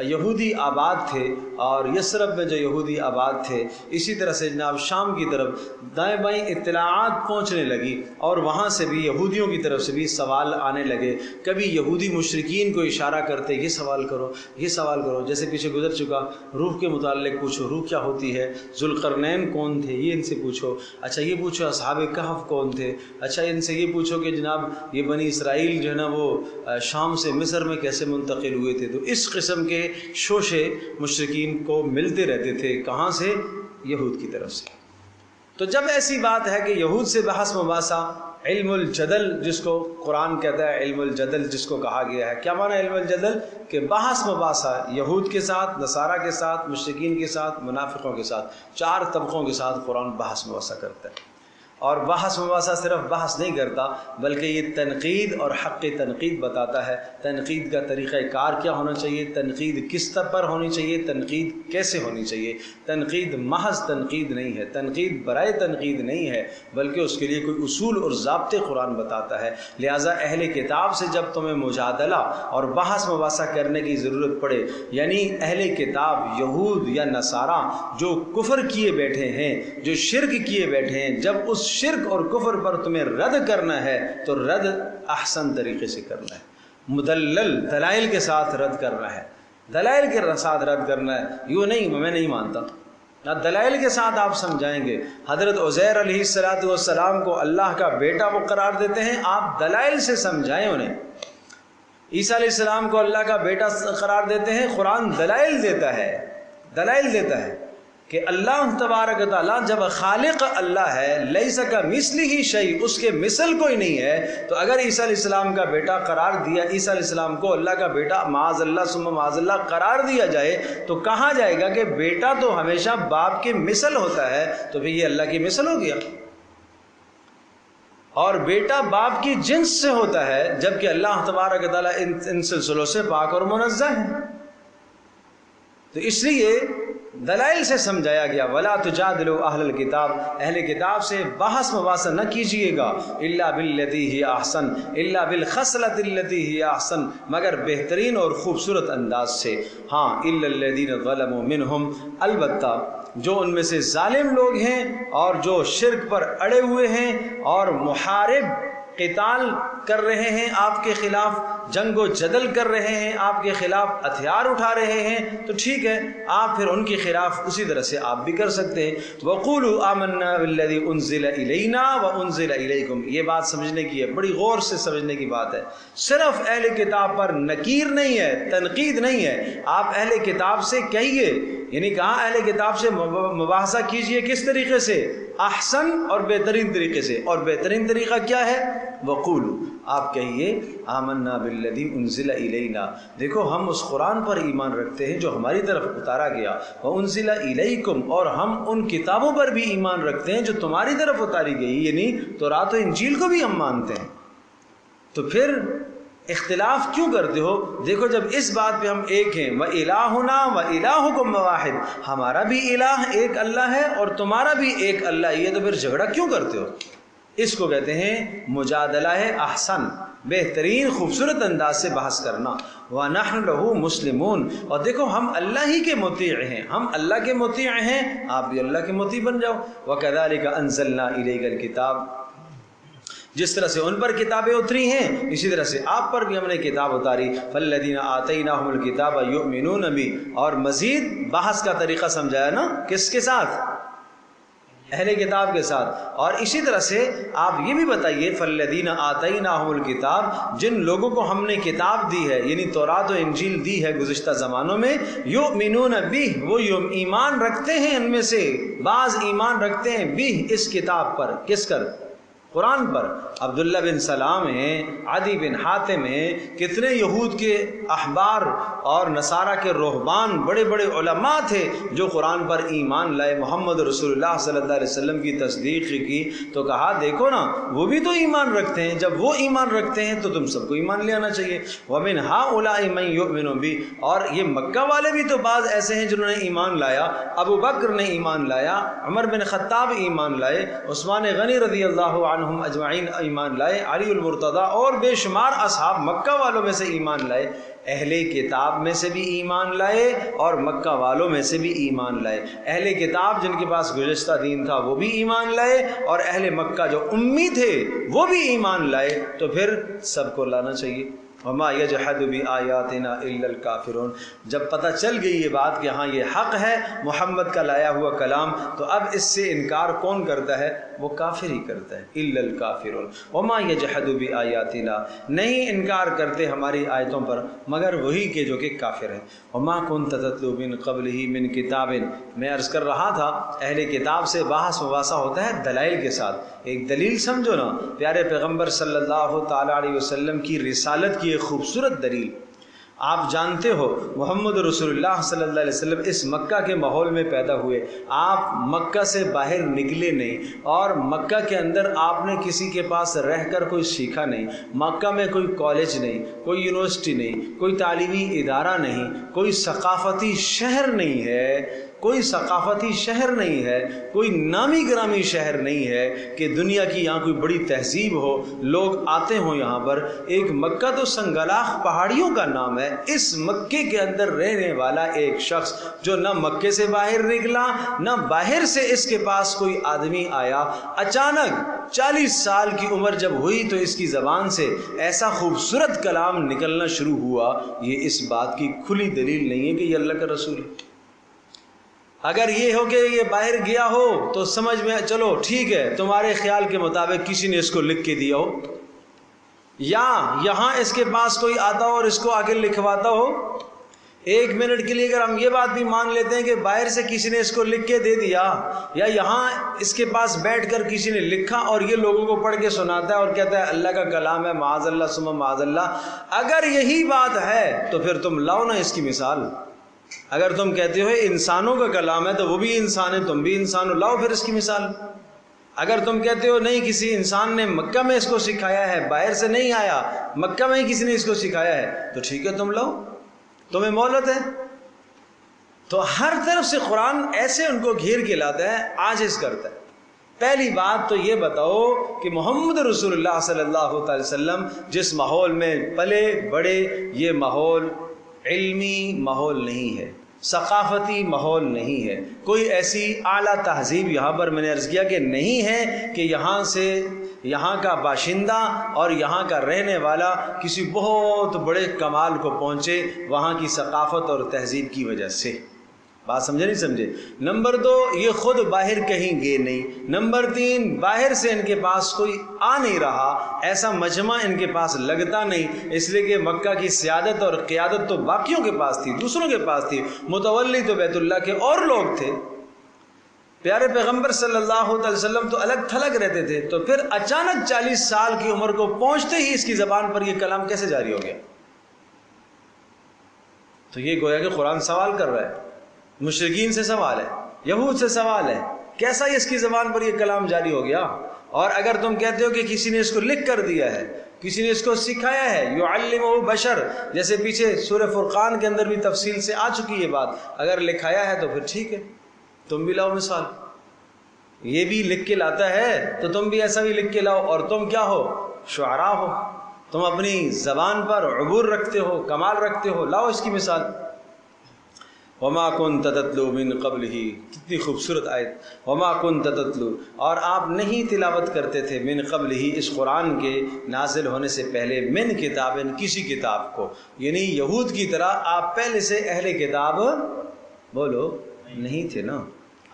یہودی آباد تھے اور یثرب میں جو یہودی آباد تھے، اسی طرح سے جناب شام کی طرف دائیں بائیں اطلاعات پہنچنے لگی اور وہاں سے بھی یہودیوں کی طرف سے بھی سوال آنے لگے۔ کبھی یہودی مشرکین کو اشارہ کرتے یہ سوال کرو یہ سوال کرو، جیسے پیچھے گزر چکا روح کے متعلق پوچھو، روح کیا ہوتی ہے، ذوالقرنین کون تھے یہ ان سے پوچھو، اچھا یہ پوچھو اصحاب کہف کون تھے، اچھا ان سے یہ پوچھو کہ جناب یہ بنی اسرائیل جو ہے نا وہ شام سے مصر میں کیسے منتقل ہوئے تھے۔ تو اس قسم کے شوشے مشرکین کو ملتے رہتے تھے، کہاں سے؟ یہود کی طرف سے۔ تو جب ایسی بات ہے کہ یہود سے بحث مباحثہ، علم الجدل جس کو قرآن کہتا ہے، علم الجدل جس کو کہا گیا ہے، کیا معنی علم الجدل؟ کہ بحث مباحثہ یہود کے ساتھ، نصارہ کے ساتھ، مشرکین کے ساتھ، منافقوں کے ساتھ، 4 طبقوں کے ساتھ قرآن بحث مباحثہ کرتا ہے۔ اور بحث مباحثہ صرف بحث نہیں کرتا بلکہ یہ تنقید اور حق تنقید بتاتا ہے، تنقید کا طریقہ کار کیا ہونا چاہیے، تنقید کس طرح پر ہونی چاہیے، تنقید کیسے ہونی چاہیے۔ تنقید محض تنقید نہیں ہے، تنقید برائے تنقید نہیں ہے، بلکہ اس کے لیے کوئی اصول اور ضابطے قرآن بتاتا ہے۔ لہٰذا اہل کتاب سے جب تمہیں مجادلہ اور بحث مباحثہ کرنے کی ضرورت پڑے، یعنی اہل کتاب یہود یا نصارہ جو کفر کیے بیٹھے ہیں، جو شرک کیے بیٹھے ہیں، جب اس شرک اور کفر پر تمہیں رد کرنا ہے تو رد احسن طریقے سے کرنا ہے، مدلل دلائل کے ساتھ رد کرنا ہے، دلائل کے ساتھ رد کرنا ہے، یوں نہیں میں نہیں مانتا، دلائل کے ساتھ آپ سمجھائیں گے۔ حضرت عزیر علیہ السلام کو اللہ کا بیٹا وہ قرار دیتے ہیں، آپ دلائل سے سمجھائیں انہیں۔ عیسیٰ علیہ السلام کو اللہ کا بیٹا قرار دیتے ہیں، قرآن دلائل دیتا ہے، دلائل دیتا ہے کہ اللہ تبارک تعالیٰ جب خالق اللہ ہے، لیس کمثلہ شیء، اس کے مثل کوئی نہیں ہے، تو اگر عیسیٰ علیہ السلام کا بیٹا قرار دیا، عیسیٰ علیہ السلام کو اللہ کا بیٹا معاذ اللہ ثم معاذ اللہ قرار دیا جائے تو کہا جائے گا کہ بیٹا تو ہمیشہ باپ کے مثل ہوتا ہے، تو پھر یہ اللہ کی مثل ہو گیا، اور بیٹا باپ کی جنس سے ہوتا ہے، جبکہ اللہ تبارک تعالیٰ ان سلسلوں سے پاک اور منزہ ہے۔ تو اس لیے دلائل سے سمجھایا گیا، وَلَا تُجَادِلُوا أَهْلَ الْكِتَابِ، اہل کتاب سے بحث مباحثہ نہ کیجیے گا، إِلَّا بِالَّتِي هِيَ أَحْسَنُ، إِلَّا بِالْخَصْلَةِ الَّتِي هِيَ أَحْسَنُ، مگر بہترین اور خوبصورت انداز سے، ہاں إِلَّا الَّذِينَ ظَلَمُوا مِنْهُمْ، البتہ جو ان میں سے ظالم لوگ ہیں اور جو شرک پر اڑے ہوئے ہیں اور محارب قتال کر رہے ہیں آپ کے خلاف، جنگ و جدل کر رہے ہیں آپ کے خلاف، ہتھیار اٹھا رہے ہیں، تو ٹھیک ہے آپ پھر ان کے خلاف اسی طرح سے آپ بھی کر سکتے ہیں۔ وَقُولُوا آمَنَّا بِالَّذِي أُنزِلَ إِلَيْنَا وَأُنزِلَ إِلَيْكُمْ، یہ بات سمجھنے کی ہے، بڑی غور سے سمجھنے کی بات ہے، صرف اہل کتاب پر نکیر نہیں ہے، تنقید نہیں ہے، آپ اہل کتاب سے کہیے، یعنی کہاں اہل کتاب سے مباحثہ کیجئے، کس طریقے سے؟ احسن اور بہترین طریقے سے، اور بہترین طریقہ کیا ہے؟ وقولو، آپ کہیے آمنا بالذی انزل الینا، دیکھو ہم اس قرآن پر ایمان رکھتے ہیں جو ہماری طرف اتارا گیا، وانزل الیکم، اور ہم ان کتابوں پر بھی ایمان رکھتے ہیں جو تمہاری طرف اتاری گئی، یعنی تورات و انجیل کو بھی ہم مانتے ہیں، تو پھر اختلاف کیوں کرتے ہو؟ دیکھو جب اس بات پہ ہم ایک ہیں، وَإِلَٰهُنَا وَإِلَٰهُكُمْ وَاحِدٌ، ہمارا بھی الہ ایک اللہ ہے اور تمہارا بھی ایک اللہ ہی ہے، تو پھر جھگڑا کیوں کرتے ہو؟ اس کو کہتے ہیں مجادلہ احسن، بہترین خوبصورت انداز سے بحث کرنا۔ وَنَحْنُ لَهُ مُسْلِمُونَ، اور دیکھو ہم اللہ ہی کے مطیع ہیں، ہم اللہ کے مطیع ہیں، آپ بھی اللہ کے مطیع بن جاؤ۔ وَكَذَلِكَ أَنزَلْنَا إِلَيْكَ الْكِتَابَ، جس طرح سے ان پر کتابیں اتری ہیں اسی طرح سے آپ پر بھی ہم نے کتاب اتاری۔ فَالَّذِينَ آتَيْنَاهُمُ الْكِتَابَ يُؤْمِنُونَ بِهِ، اور مزید بحث کا طریقہ سمجھایا نا، کس کے ساتھ؟ اہل کتاب کے ساتھ۔ اور اسی طرح سے آپ یہ بھی بتائیے، فَالَّذِينَ آتَيْنَاهُمُ الْكِتَابَ، جن لوگوں کو ہم نے کتاب دی ہے، یعنی تورات و انجیل دی ہے گزشتہ زمانوں میں، یؤمنون بِهِ، وہ ایمان رکھتے ہیں، ان میں سے بعض ایمان رکھتے ہیں بِهِ، اس کتاب پر، کس کر؟ قرآن پر۔ عبداللہ بن سلام ہیں، عدی بن حاتم ہیں، کتنے یہود کے احبار اور نصارہ کے رہبان، بڑے بڑے علماء تھے جو قرآن پر ایمان لائے، محمد رسول اللہ صلی اللہ علیہ وسلم کی تصدیق کی، تو کہا دیکھو نا وہ بھی تو ایمان رکھتے ہیں، جب وہ ایمان رکھتے ہیں تو تم سب کو ایمان لے آنا چاہیے۔ وَمِنْ هَٰؤُلَاءِ مَن يُؤْمِنُ بِهِ، اور یہ مکہ والے بھی تو بعض ایسے ہیں جنہوں نے ایمان لایا، ابو بکر نے ایمان لایا، عمر بن خطاب ایمان لائے، عثمان غنی رضی اللہ عنہ عنہم اجمعین ایمان لائے، علی المرتضیٰ اور بے شمار اصحاب مکہ والوں میں سے ایمان لائے، اہل کتاب میں سے بھی ایمان لائے اور مکہ والوں میں سے بھی ایمان لائے۔ اہل کتاب جن کے پاس گزشتہ دین تھا وہ بھی ایمان لائے، اور اہل مکہ جو امی تھے وہ بھی ایمان لائے، تو پھر سب کو لانا چاہیے۔ وما یجحد بآیاتنا الا الکافرون۔ جب پتہ چل گئی یہ بات کہ ہاں یہ حق ہے محمد کا لایا ہوا کلام، تو اب اس سے انکار کون کرتا ہے؟ وہ کافر ہی کرتا ہے۔ الا الکافرون وما یجحد بآیاتنا، نہیں انکار کرتے ہماری آیتوں پر مگر وہی کہ جو کہ کافر ہیں۔ وما کنت تتلو من قبلہ من کتاب، میں عرض کر رہا تھا اہل کتاب سے بحث مباحثہ ہوتا ہے دلائل کے ساتھ۔ ایک دلیل سمجھو نا، پیارے پیغمبر صلی اللہ تعالیٰ علیہ وسلم کی رسالت کی ایک خوبصورت دلیل۔ آپ جانتے ہو محمد رسول اللہ صلی اللہ علیہ وسلم اس مکہ کے ماحول میں پیدا ہوئے، آپ مکہ سے باہر نکلے نہیں، اور مکہ کے اندر آپ نے کسی کے پاس رہ کر کوئی سیکھا نہیں۔ مکہ میں کوئی کالج نہیں، کوئی یونیورسٹی نہیں، کوئی تعلیمی ادارہ نہیں، کوئی ثقافتی شہر نہیں ہے، کوئی ثقافتی شہر نہیں ہے، کوئی نامی گرامی شہر نہیں ہے کہ دنیا کی یہاں کوئی بڑی تہذیب ہو، لوگ آتے ہوں یہاں پر۔ ایک مکہ تو سنگلاخ پہاڑیوں کا نام ہے، اس مکے کے اندر رہنے والا ایک شخص جو نہ مکے سے باہر نکلا نہ باہر سے اس کے پاس کوئی آدمی آیا، اچانک 40 سال کی عمر جب ہوئی تو اس کی زبان سے ایسا خوبصورت کلام نکلنا شروع ہوا۔ یہ اس بات کی کھلی دلیل نہیں ہے کہ یہ اللہ کا رسول ہے۔ اگر یہ ہو کہ یہ باہر گیا ہو تو سمجھ میں چلو ٹھیک ہے، تمہارے خیال کے مطابق کسی نے اس کو لکھ کے دیا ہو، یا یہاں اس کے پاس کوئی آتا ہو اور اس کو آگے لکھواتا ہو۔ ایک منٹ کے لیے اگر ہم یہ بات بھی مان لیتے ہیں کہ باہر سے کسی نے اس کو لکھ کے دے دیا، یا یہاں اس کے پاس بیٹھ کر کسی نے لکھا اور یہ لوگوں کو پڑھ کے سناتا ہے اور کہتا ہے اللہ کا کلام ہے، معاذ اللہ ثم معاذ اللہ، اگر یہی بات ہے تو پھر تم لاؤ نا اس کی مثال۔ اگر تم کہتے ہو انسانوں کا کلام ہے تو وہ بھی انسان ہے، تم بھی انسان ہو، لاؤ پھر اس کی مثال۔ اگر تم کہتے ہو نہیں کسی انسان نے مکہ میں اس کو سکھایا ہے، باہر سے نہیں آیا، مکہ میں ہی کسی نے اس کو سکھایا ہے، تو ٹھیک ہے تم لاؤ، تمہیں مہلت ہے۔ تو ہر طرف سے قرآن ایسے ان کو گھیر کے لاتا ہے، عاجز کرتا ہے۔ پہلی بات تو یہ بتاؤ کہ محمد رسول اللہ صلی اللہ تعالی وسلم جس ماحول میں پلے بڑے، یہ ماحول علمی ماحول نہیں ہے، ثقافتی ماحول نہیں ہے، کوئی ایسی اعلیٰ تہذیب یہاں پر میں نے عرض کیا کہ نہیں ہے کہ یہاں سے یہاں کا باشندہ اور یہاں کا رہنے والا کسی بہت بڑے کمال کو پہنچے وہاں کی ثقافت اور تہذیب کی وجہ سے۔ بات سمجھے نہیں سمجھے؟ نمبر 2، یہ خود باہر کہیں گے نہیں۔ نمبر 3، باہر سے ان کے پاس کوئی آ نہیں رہا، ایسا مجمع ان کے پاس لگتا نہیں، اس لیے کہ مکہ کی سیادت اور قیادت تو باقیوں کے پاس تھی، دوسروں کے پاس تھی، متولی تو بیت اللہ کے اور لوگ تھے۔ پیارے پیغمبر صلی اللہ علیہ وسلم تو الگ تھلگ رہتے تھے، تو پھر اچانک 40 سال کی عمر کو پہنچتے ہی اس کی زبان پر یہ کلام کیسے جاری ہو گیا؟ تو یہ گویا کہ قرآن سوال کر رہا ہے، مشرکین سے سوال ہے، یہود سے سوال ہے، کیسا اس کی زبان پر یہ کلام جاری ہو گیا؟ اور اگر تم کہتے ہو کہ کسی نے اس کو لکھ کر دیا ہے، کسی نے اس کو سکھایا ہے، یعلمہ بشر، جیسے پیچھے سورہ فرقان کے اندر بھی تفصیل سے آ چکی یہ بات، اگر لکھایا ہے تو پھر ٹھیک ہے، تم بھی لاؤ مثال۔ یہ بھی لکھ کے لاتا ہے تو تم بھی ایسا بھی لکھ کے لاؤ، اور تم کیا ہو؟ شعراء ہو، تم اپنی زبان پر عبور رکھتے ہو، کمال رکھتے ہو، لاؤ اس کی مثال۔ وما كنت تتلو من قبلہ، کتنی خوبصورت آیت، وما كنت تتلو، اور آپ نہیں تلاوت کرتے تھے، من قبلہ، اس قرآن کے نازل ہونے سے پہلے، من کتاب، کسی کتاب کو، یعنی یہود کی طرح آپ پہلے سے اہل کتاب بولو نہیں تھے نا،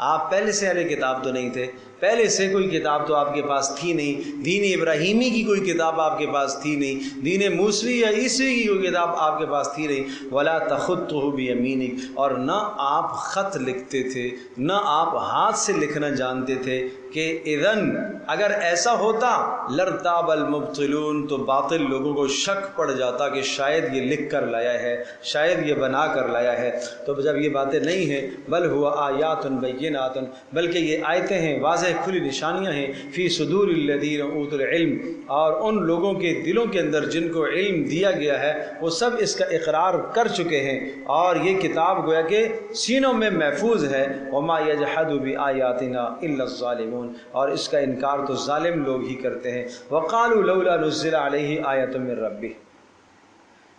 آپ پہلے سے اہل کتاب تو نہیں تھے، پہلے سے کوئی کتاب تو آپ کے پاس تھی نہیں، دین ابراہیمی کی کوئی کتاب آپ کے پاس تھی نہیں، دین موسوی یا عیسوی کی کوئی کتاب آپ کے پاس تھی نہیں، ولا تخطہ بیمینک، اور نہ آپ خط لکھتے تھے، نہ آپ ہاتھ سے لکھنا جانتے تھے، کہ اذن اگر ایسا ہوتا لرتاب المبطلون، تو باطل لوگوں کو شک پڑ جاتا کہ شاید یہ لکھ کر لایا ہے، شاید یہ بنا کر لایا ہے۔ تو جب یہ باتیں نہیں ہیں، بل ہوا آیات بینات، بلکہ یہ آیتیں ہیں، واضح کھلی نشانیاں ہیں، فی صدور الذین اوتوا العلم، اور ان لوگوں کے دلوں کے اندر جن کو علم دیا گیا ہے وہ سب اس کا اقرار کر چکے ہیں، اور یہ کتاب گویا کہ سینوں میں محفوظ ہے۔ وما یجحد بآیاتنا الا الظالمون، يَفْتَرُونَ، اور اس کا انکار تو ظالم لوگ ہی کرتے ہیں۔ وَقَالُوا لَوْلَا نُزِّلَ عَلَيْهِ آيَةٌ مِّن رَّبِّهِ۔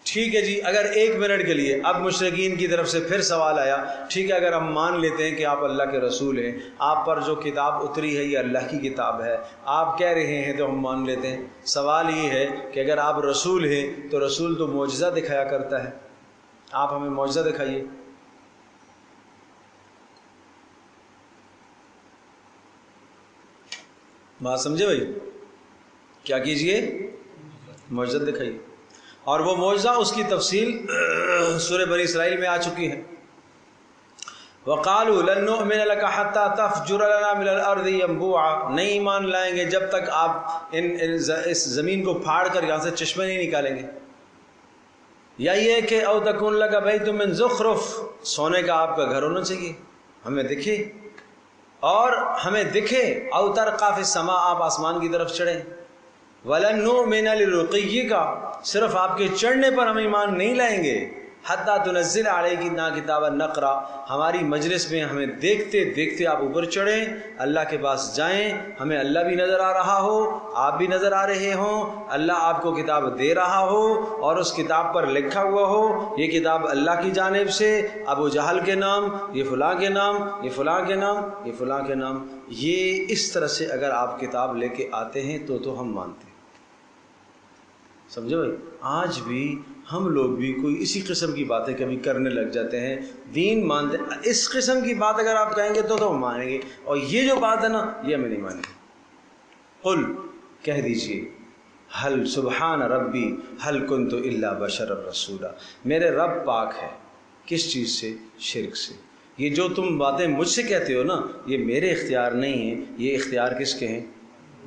ٹھیک ہے جی، اگر ایک منٹ کے لیے اب مشرکین کی طرف سے پھر سوال آیا، ٹھیک ہے اگر ہم مان لیتے ہیں کہ آپ اللہ کے رسول ہیں، آپ پر جو کتاب اتری ہے یہ اللہ کی کتاب ہے، آپ کہہ رہے ہیں تو ہم مان لیتے ہیں۔ سوال یہ ہے کہ اگر آپ رسول ہیں تو رسول تو معجزہ دکھایا کرتا ہے، آپ ہمیں معجزہ دکھائیے۔ بات سمجھے بھائی؟ کیا کیجئے؟ معجزہ دکھائیے۔ اور وہ معجزہ اس کی تفصیل سورہ بنی اسرائیل میں آ چکی ہے۔ وَقَالُوا لَن نُؤْمِنَ لَكَ حَتَّى تَفْجُرَ لَنَا مِنَ الْأَرْضِ يَنبُوعًا، نہیں ایمان لائیں گے جب تک آپ اس زمین کو پھاڑ کر یہاں سے چشمے نہیں نکالیں گے۔ یا یہ کہ او تکون لک بیت من زخرف، سونے کا آپ کا گھر ہونا چاہیے، ہمیں دکھے اور ہمیں دکھے، او ترقی فی السماء، آپ آسمان کی طرف چڑھیں۔ وَلَن نُؤْمِنَ لِرُقِيِّكَ، صرف آپ کے چڑھنے پر ہم ایمان نہیں لائیں گے، حَتَّى تُنَزِّلَ عَلَيْنَا كِتَابًا نَقْرَأُ، ہماری مجلس میں ہمیں دیکھتے دیکھتے آپ اوپر چڑھیں، اللہ کے پاس جائیں، ہمیں اللہ بھی نظر آ رہا ہو، آپ بھی نظر آ رہے ہوں، اللہ آپ کو کتاب دے رہا ہو اور اس کتاب پر لکھا ہوا ہو یہ کتاب اللہ کی جانب سے، ابو جہل کے نام، یہ فلاں کے نام، یہ فلاں کے نام، یہ فلاں کے نام، یہ اس طرح سے اگر آپ کتاب لے کے آتے ہیں تو ہم مانتے ہیں۔ سمجھو بھائی؟ آج بھی ہم لوگ بھی کوئی اسی قسم کی باتیں کبھی کرنے لگ جاتے ہیں، دین مانتے ہیں، اس قسم کی بات اگر آپ کہیں گے تو ہم مانیں گے، اور یہ جو بات ہے نا یہ ہمیں نہیں مانیں گے۔ قل، کہہ دیجئے، حل سبحان ربی حل کنت الا بشر رسولا، میرے رب پاک ہے کس چیز سے؟ شرک سے۔ یہ جو تم باتیں مجھ سے کہتے ہو نا یہ میرے اختیار نہیں ہیں، یہ اختیار کس کے ہیں؟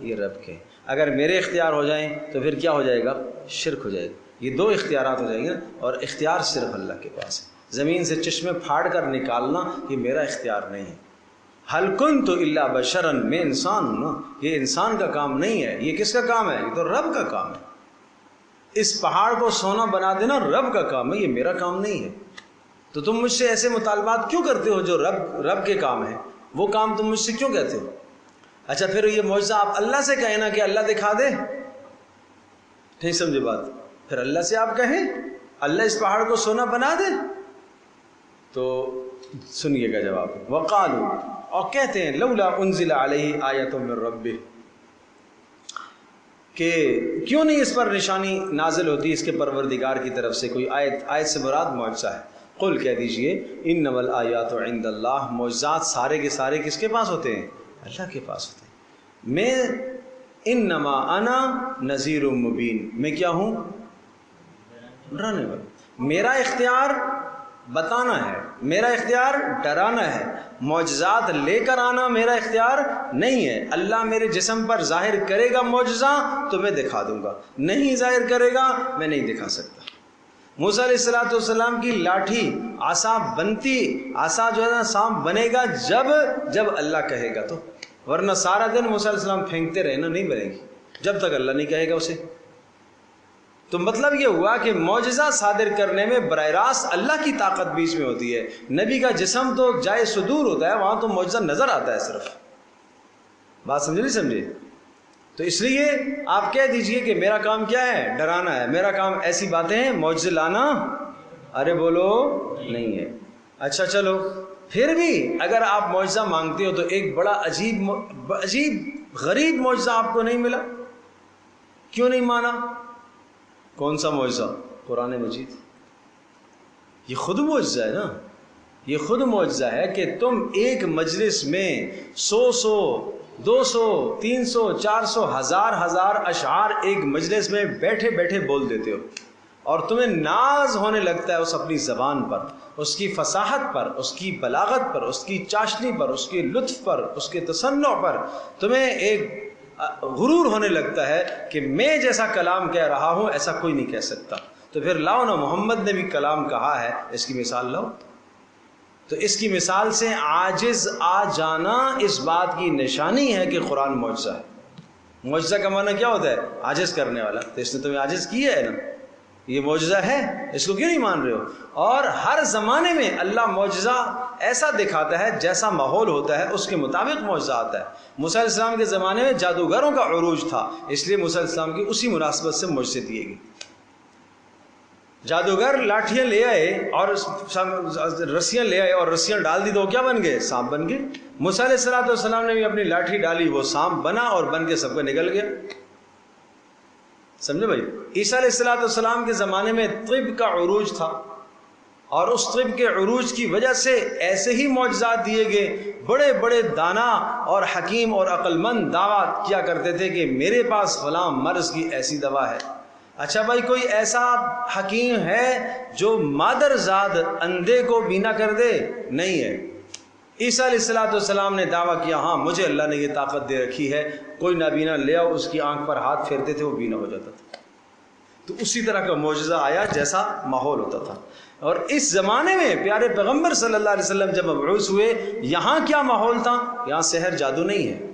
یہ رب کے ہیں۔ اگر میرے اختیار ہو جائیں تو پھر کیا ہو جائے گا؟ شرک ہو جائے گا۔ یہ دو اختیارات ہو جائیں گے، اور اختیار صرف اللہ کے پاس ہے۔ زمین سے چشمے پھاڑ کر نکالنا یہ میرا اختیار نہیں ہے۔ حل کنت الا بشرا، میں انسان ہوں نا، یہ انسان کا کام نہیں ہے، یہ کس کا کام ہے؟ یہ تو رب کا کام ہے۔ اس پہاڑ کو سونا بنا دینا رب کا کام ہے، یہ میرا کام نہیں ہے۔ تو تم مجھ سے ایسے مطالبات کیوں کرتے ہو جو رب کے کام ہے؟ وہ کام تم مجھ سے کیوں کہتے ہو؟ اچھا پھر یہ معجزہ آپ اللہ سے کہیں نا کہ اللہ دکھا دے، نہیں سمجھے بات؟ پھر اللہ سے آپ کہیں اللہ اس پہاڑ کو سونا بنا دے، تو سنیے گا جواب۔ وقالوا، اور کہتے ہیں لولا انزل علیہ آیۃ من ربہ، کہ کیوں نہیں اس پر نشانی نازل ہوتی اس کے پروردگار کی طرف سے کوئی آیت؟ آیت سے مراد معجزہ ہے۔ قل، کہہ دیجئے، انما الآیات عند اللہ، معجزات سارے کے سارے کس کے پاس ہوتے ہیں؟ اللہ کے پاس ہوتے ہیں۔ میں انما انا نذیر مبین، میں کیا ہوں؟ ڈرانے والا۔ میرا اختیار بتانا ہے، میرا اختیار ڈرانا ہے، معجزات لے کر آنا میرا اختیار نہیں ہے۔ اللہ میرے جسم پر ظاہر کرے گا معجزہ تو میں دکھا دوں گا، نہیں ظاہر کرے گا میں نہیں دکھا سکتا۔ موسیٰ علیہ السلام کی لاٹھی عصا بنتی، عصا جو ہے نا سانپ بنے گا جب اللہ کہے گا، تو ورنہ سارا دن موسیٰ علیہ السلام پھینکتے رہے نا، نہیں بنے گی جب تک اللہ نہیں کہے گا اسے۔ تو مطلب یہ ہوا کہ معجزہ صادر کرنے میں براہ راست اللہ کی طاقت بیچ میں ہوتی ہے۔ نبی کا جسم تو جائے صدور ہوتا ہے، وہاں تو معجزہ نظر آتا ہے صرف۔ بات سمجھے نہیں سمجھے؟ تو اس لیے آپ کہہ دیجئے کہ میرا کام کیا ہے؟ ڈرانا ہے، میرا کام ایسی باتیں ہیں معجزے لانا ارے بولو نہیں ہے۔ اچھا چلو، پھر بھی اگر آپ معجزہ مانگتے ہو تو ایک بڑا عجیب غریب معجزہ آپ کو نہیں ملا، کیوں نہیں مانا؟ کون سا معجزہ؟ قرآن مجید۔ یہ خود معجزہ ہے نا، یہ خود معجزہ ہے کہ تم ایک مجلس میں 100 200 300 400 ہزار اشعار ایک مجلس میں بیٹھے بیٹھے بول دیتے ہو، اور تمہیں ناز ہونے لگتا ہے اس اپنی زبان پر، اس کی فصاحت پر، اس کی بلاغت پر، اس کی چاشنی پر، اس کے لطف پر، اس کے تصنع پر، تمہیں ایک غرور ہونے لگتا ہے کہ میں جیسا کلام کہہ رہا ہوں ایسا کوئی نہیں کہہ سکتا۔ تو پھر لاؤ نا، محمد نے بھی کلام کہا ہے، اس کی مثال لاؤ۔ تو اس کی مثال سے عاجز آ جانا اس بات کی نشانی ہے کہ قرآن معجزہ ہے۔ معجزہ کا معنی کیا ہوتا ہے؟ عاجز کرنے والا۔ تو اس نے تمہیں عاجز کیا ہے نا، یہ معجزہ ہے، اس کو کیوں نہیں مان رہے ہو؟ اور ہر زمانے میں اللہ معجزہ ایسا دکھاتا ہے جیسا ماحول ہوتا ہے اس کے مطابق معجزہ آتا ہے۔ موسیٰ علیہ السلام کے زمانے میں جادوگروں کا عروج تھا، اس لیے موسیٰ علیہ السلام کی اسی مناسبت سے معجزے دیے گئے۔ جادوگر لاٹھیاں لے آئے اور رسیاں لے آئے اور رسیاں ڈال دی تو وہ کیا بن گئے؟ سانپ بن گئے۔ موسیٰ علیہ السلام نے بھی اپنی لاٹھی ڈالی، وہ سانپ بنا اور بن کے سب کو نکل گیا۔ سمجھے بھائی؟ عیسیٰ علیہ السلام کے زمانے میں طب کا عروج تھا، اور اس طب کے عروج کی وجہ سے ایسے ہی معجزات دیے گئے۔ بڑے بڑے دانا اور حکیم اور عقل مند دعویٰ کیا کرتے تھے کہ میرے پاس فلاں مرض کی ایسی دوا ہے۔ اچھا بھائی، کوئی ایسا حکیم ہے جو مادر زاد اندھے کو بینا کر دے؟ نہیں ہے۔ عیسیٰ علیہ السلام نے دعویٰ کیا، ہاں مجھے اللہ نے یہ طاقت دے رکھی ہے، کوئی نابینا لے آؤ، اس کی آنکھ پر ہاتھ پھیرتے تھے وہ بینا ہو جاتا تھا۔ تو اسی طرح کا معجزہ آیا جیسا ماحول ہوتا تھا۔ اور اس زمانے میں پیارے پیغمبر صلی اللہ علیہ وسلم جب مبعوث ہوئے، یہاں کیا ماحول تھا؟ یہاں سحر جادو نہیں ہے،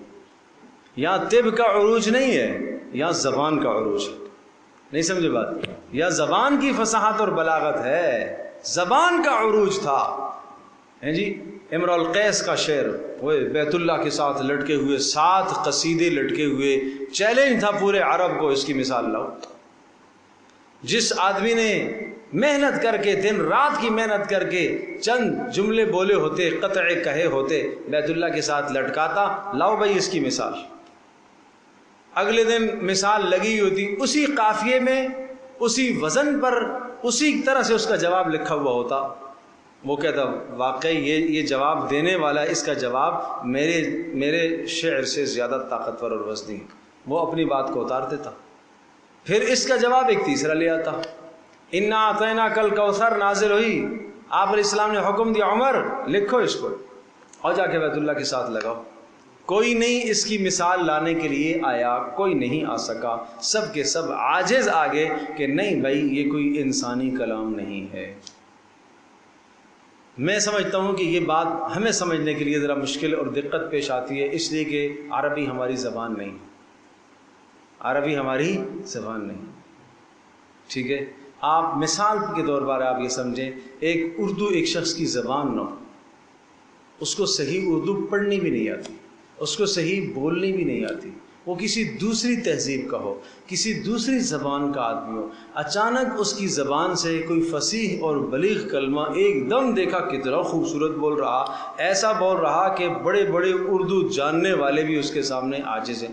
یہاں طب کا عروج نہیں ہے، یہاں زبان کا عروج ہے۔ نہیں سمجھے بات؟ یا زبان کی فصاحت اور بلاغت ہے، زبان کا عروج تھا۔ ہیں جی، امرؤ القیس کا شعر، وہ بیت اللہ کے ساتھ لٹکے ہوئے 7 قصیدے لٹکے ہوئے، چیلنج تھا پورے عرب کو، اس کی مثال لاؤ۔ جس آدمی نے محنت کر کے، دن رات کی محنت کر کے چند جملے بولے ہوتے، قطع کہے ہوتے، بیت اللہ کے ساتھ لٹکاتا، لاؤ بھائی اس کی مثال۔ اگلے دن مثال لگی ہوتی، اسی قافیے میں، اسی وزن پر، اسی طرح سے اس کا جواب لکھا ہوا ہوتا۔ وہ کہتا واقعی یہ جواب دینے والا، اس کا جواب میرے شعر سے زیادہ طاقتور اور وزنی ہے۔ وہ اپنی بات کو اتار دیتا، پھر اس کا جواب ایک تیسرا لے آتا۔ انا اعطیناک الکوثر نازل ہوئی، آپ علیہ السلام نے حکم دیا، عمر لکھو اس کو اور جا کے بیت اللہ کے ساتھ لگاؤ۔ کوئی نہیں اس کی مثال لانے کے لیے آیا، کوئی نہیں آ سکا، سب کے سب عاجز آگے کہ نہیں بھائی یہ کوئی انسانی کلام نہیں ہے۔ میں سمجھتا ہوں کہ یہ بات ہمیں سمجھنے کے لیے ذرا مشکل اور دقت پیش آتی ہے، اس لیے کہ عربی ہماری زبان نہیں، عربی ہماری زبان نہیں، ٹھیک ہے؟ آپ مثال کے طور پر آپ یہ سمجھیں، ایک اردو ایک شخص کی زبان نہ ہو، اس کو صحیح اردو پڑھنی بھی نہیں آتی، اس کو صحیح بولنی بھی نہیں آتی، وہ کسی دوسری تہذیب کا ہو، کسی دوسری زبان کا آدمی ہو، اچانک اس کی زبان سے کوئی فصیح اور بلیغ کلمہ ایک دم دیکھا کتنا خوبصورت بول رہا، ایسا بول رہا کہ بڑے بڑے اردو جاننے والے بھی اس کے سامنے عاجز ہیں،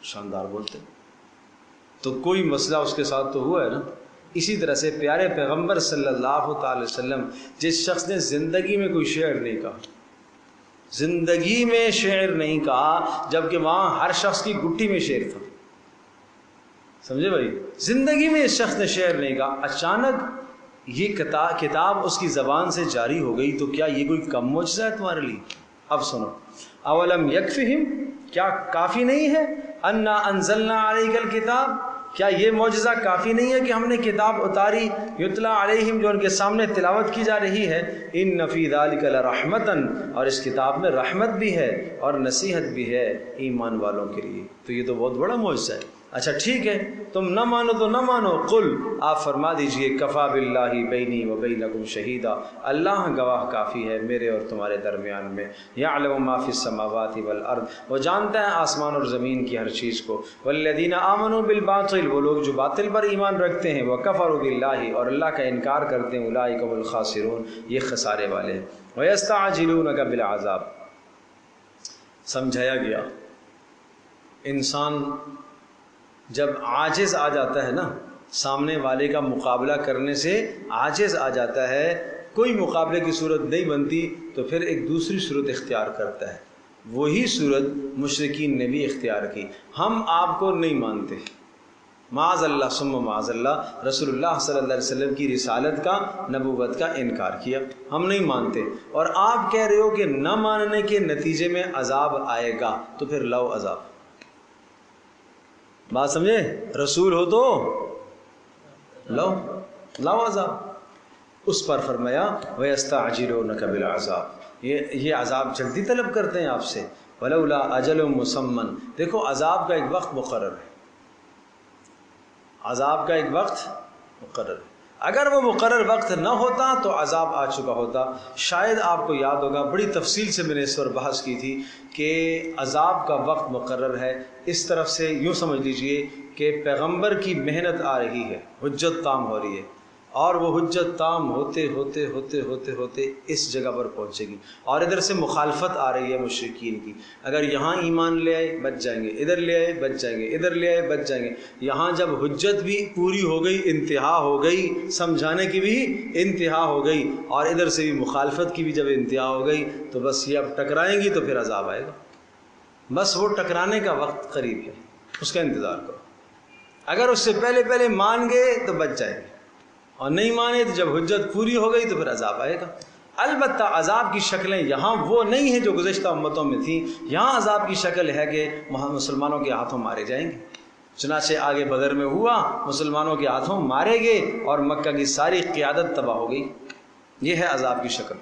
شاندار بولتے، تو کوئی مسئلہ اس کے ساتھ تو ہوا ہے نا۔ اسی طرح سے پیارے پیغمبر صلی اللہ تعالی وسلم، جس شخص نے زندگی میں کوئی شعر نہیں کہا، زندگی میں شعر نہیں کہا، جبکہ وہاں ہر شخص کی گٹی میں شعر تھا، سمجھے بھائی؟ زندگی میں اس شخص نے شعر نہیں کہا، اچانک یہ کتاب اس کی زبان سے جاری ہو گئی، تو کیا یہ کوئی کم معجزہ ہے تمہارے لیے؟ اب سنو، اولم یکفہم، کیا کافی نہیں ہے؟ انا انزلنا علیک الکتاب، کیا یہ معجزہ کافی نہیں ہے کہ ہم نے کتاب اتاری، یتلا علیہم، جو ان کے سامنے تلاوت کی جا رہی ہے، ان فی ذلک لرحمتا، اور اس کتاب میں رحمت بھی ہے اور نصیحت بھی ہے ایمان والوں کے لیے، تو یہ تو بہت بڑا معجزہ ہے۔ اچھا ٹھیک ہے، تم نہ مانو تو نہ مانو، قل، آپ فرما دیجئے، کفا باللہ بینی و بینکم شہیدا، اللہ گواہ کافی ہے میرے اور تمہارے درمیان میں، یعلم ما فی السماوات والارض، وہ جانتا ہے آسمان اور زمین کی ہر چیز کو، والذین آمنوا بالباطل، وہ لوگ جو باطل پر ایمان رکھتے ہیں، وکفروا باللہ، اور اللہ کا انکار کرتے ہیں، اولئک هم الخاسرون، یہ خسارے والے ہیں، ویستعجلونک بالعذاب، سمجھایا گیا انسان جب عاجز آ جاتا ہے نا، سامنے والے کا مقابلہ کرنے سے عاجز آ جاتا ہے، کوئی مقابلے کی صورت نہیں بنتی، تو پھر ایک دوسری صورت اختیار کرتا ہے، وہی صورت مشرکین نے بھی اختیار کی۔ ہم آپ کو نہیں مانتے، معاذ اللہ ثم معاذ اللہ، رسول اللہ صلی اللہ علیہ وسلم کی رسالت کا، نبوت کا انکار کیا، ہم نہیں مانتے، اور آپ کہہ رہے ہو کہ نہ ماننے کے نتیجے میں عذاب آئے گا، تو پھر لاؤ عذاب، بات سمجھے؟ رسول ہو تو لاؤ عذاب۔ اس پر فرمایا وَيَسْتَعْجِلُونَكَ بِالْعَذَابِ، یہ عذاب جلدی طلب کرتے ہیں آپ سے، وَلَوْلَا أَجَلٌ مُّسَمًّى، دیکھو عذاب کا ایک وقت مقرر ہے، عذاب کا ایک وقت مقرر ہے۔ اگر وہ مقرر وقت نہ ہوتا تو عذاب آ چکا ہوتا۔ شاید آپ کو یاد ہوگا، بڑی تفصیل سے میں نے اس پر بحث کی تھی کہ عذاب کا وقت مقرر ہے۔ اس طرف سے یوں سمجھ لیجئے کہ پیغمبر کی محنت آ رہی ہے، حجت تام ہو رہی ہے، اور وہ حجت تام ہوتے ہوتے ہوتے ہوتے ہوتے اس جگہ پر پہنچے گی، اور ادھر سے مخالفت آ رہی ہے مشرکین کی۔ اگر یہاں ایمان لے آئے بچ جائیں گے، ادھر لے آئے بچ جائیں گے، ادھر لے آئے بچ جائیں گے۔ یہاں جب حجت بھی پوری ہو گئی، انتہا ہو گئی، سمجھانے کی بھی انتہا ہو گئی، اور ادھر سے بھی مخالفت کی بھی جب انتہا ہو گئی، تو بس یہ اب ٹکرائیں گی تو پھر عذاب آئے گا۔ بس وہ ٹکرانے کا وقت قریب ہے، اس کا انتظار کرو۔ اگر اس سے پہلے پہلے مان گئے تو بچ جائیں گے، اور نہیں مانے تو جب حجت پوری ہو گئی تو پھر عذاب آئے گا۔ البتہ عذاب کی شکلیں یہاں وہ نہیں ہیں جو گزشتہ امتوں میں تھیں۔ یہاں عذاب کی شکل ہے کہ مسلمانوں کے ہاتھوں مارے جائیں گے۔ چنانچہ آگے بدر میں ہوا، مسلمانوں کے ہاتھوں مارے گئے اور مکہ کی ساری قیادت تباہ ہو گئی۔ یہ ہے عذاب کی شکل۔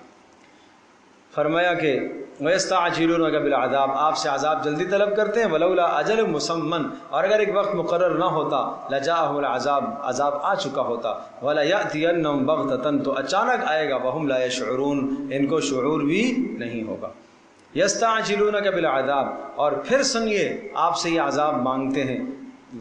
فرمایا کہ وَيَسْتَعْجِلُونَكَ بِالْعَذَابِ، آپ سے عذاب جلدی طلب کرتے ہیں، وَلَوْلَا أَجَلٌ مُّسَمًّى، اور اگر ایک وقت مقرر نہ ہوتا، لَجَاءَهُمُ الْعَذَابُ، عذاب آ چکا ہوتا، وَلَيَأْتِيَنَّهُمْ بَغْتَةً، تو اچانک آئے گا، وَهُمْ لَا يَشْعُرُونَ، ان کو شعور بھی نہیں ہوگا۔ يَسْتَعْجِلُونَكَ بِالْعَذَابِ، اور پھر سنیے آپ سے یہ عذاب مانگتے ہیں۔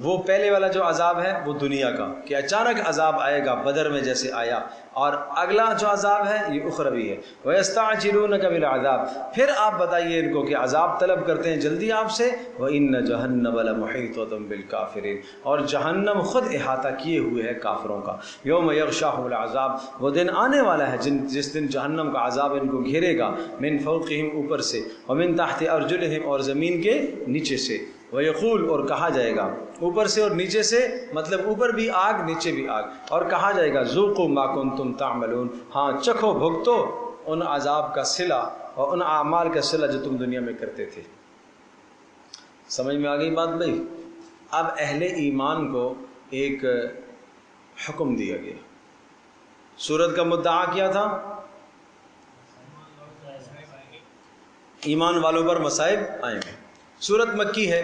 وہ پہلے والا جو عذاب ہے وہ دنیا کا، کہ اچانک عذاب آئے گا بدر میں جیسے آیا، اور اگلا جو عذاب ہے یہ اخروی ہے۔ وَيَسْتَعْجِلُونَكَ بِالْعَذَابِ، پھر آپ بتائیے ان کو کہ عذاب طلب کرتے ہیں جلدی آپ سے، وَإِنَّ جَهَنَّمَ لَمُحِيطَةٌ بِالْكَافِرِينَ، اور جہنم خود احاطہ کیے ہوئے ہے کافروں کا۔ یوم یغشاہم العذاب، وہ دن آنے والا ہے جس دن جہنم کا عذاب ان کو گھیرے گا، من فوقہم، اوپر سے، ومن تحت ارجلہم، اور زمین کے نیچے سے، وَيَقُول، اور کہا جائے گا، اوپر سے اور نیچے سے، مطلب اوپر بھی آگ نیچے بھی آگ، اور کہا جائے گا ذوقوا ما کنتم تعملون، ہاں چکھو بھگتو ان عذاب کا صلہ اور ان اعمال کا صلہ جو تم دنیا میں کرتے تھے۔ سمجھ میں آ گئی بات بھائی؟ اب اہل ایمان کو ایک حکم دیا گیا۔ سورت کا مدعا کیا تھا؟ ایمان والوں پر مصائب آئیں گے۔ سورت مکی ہے،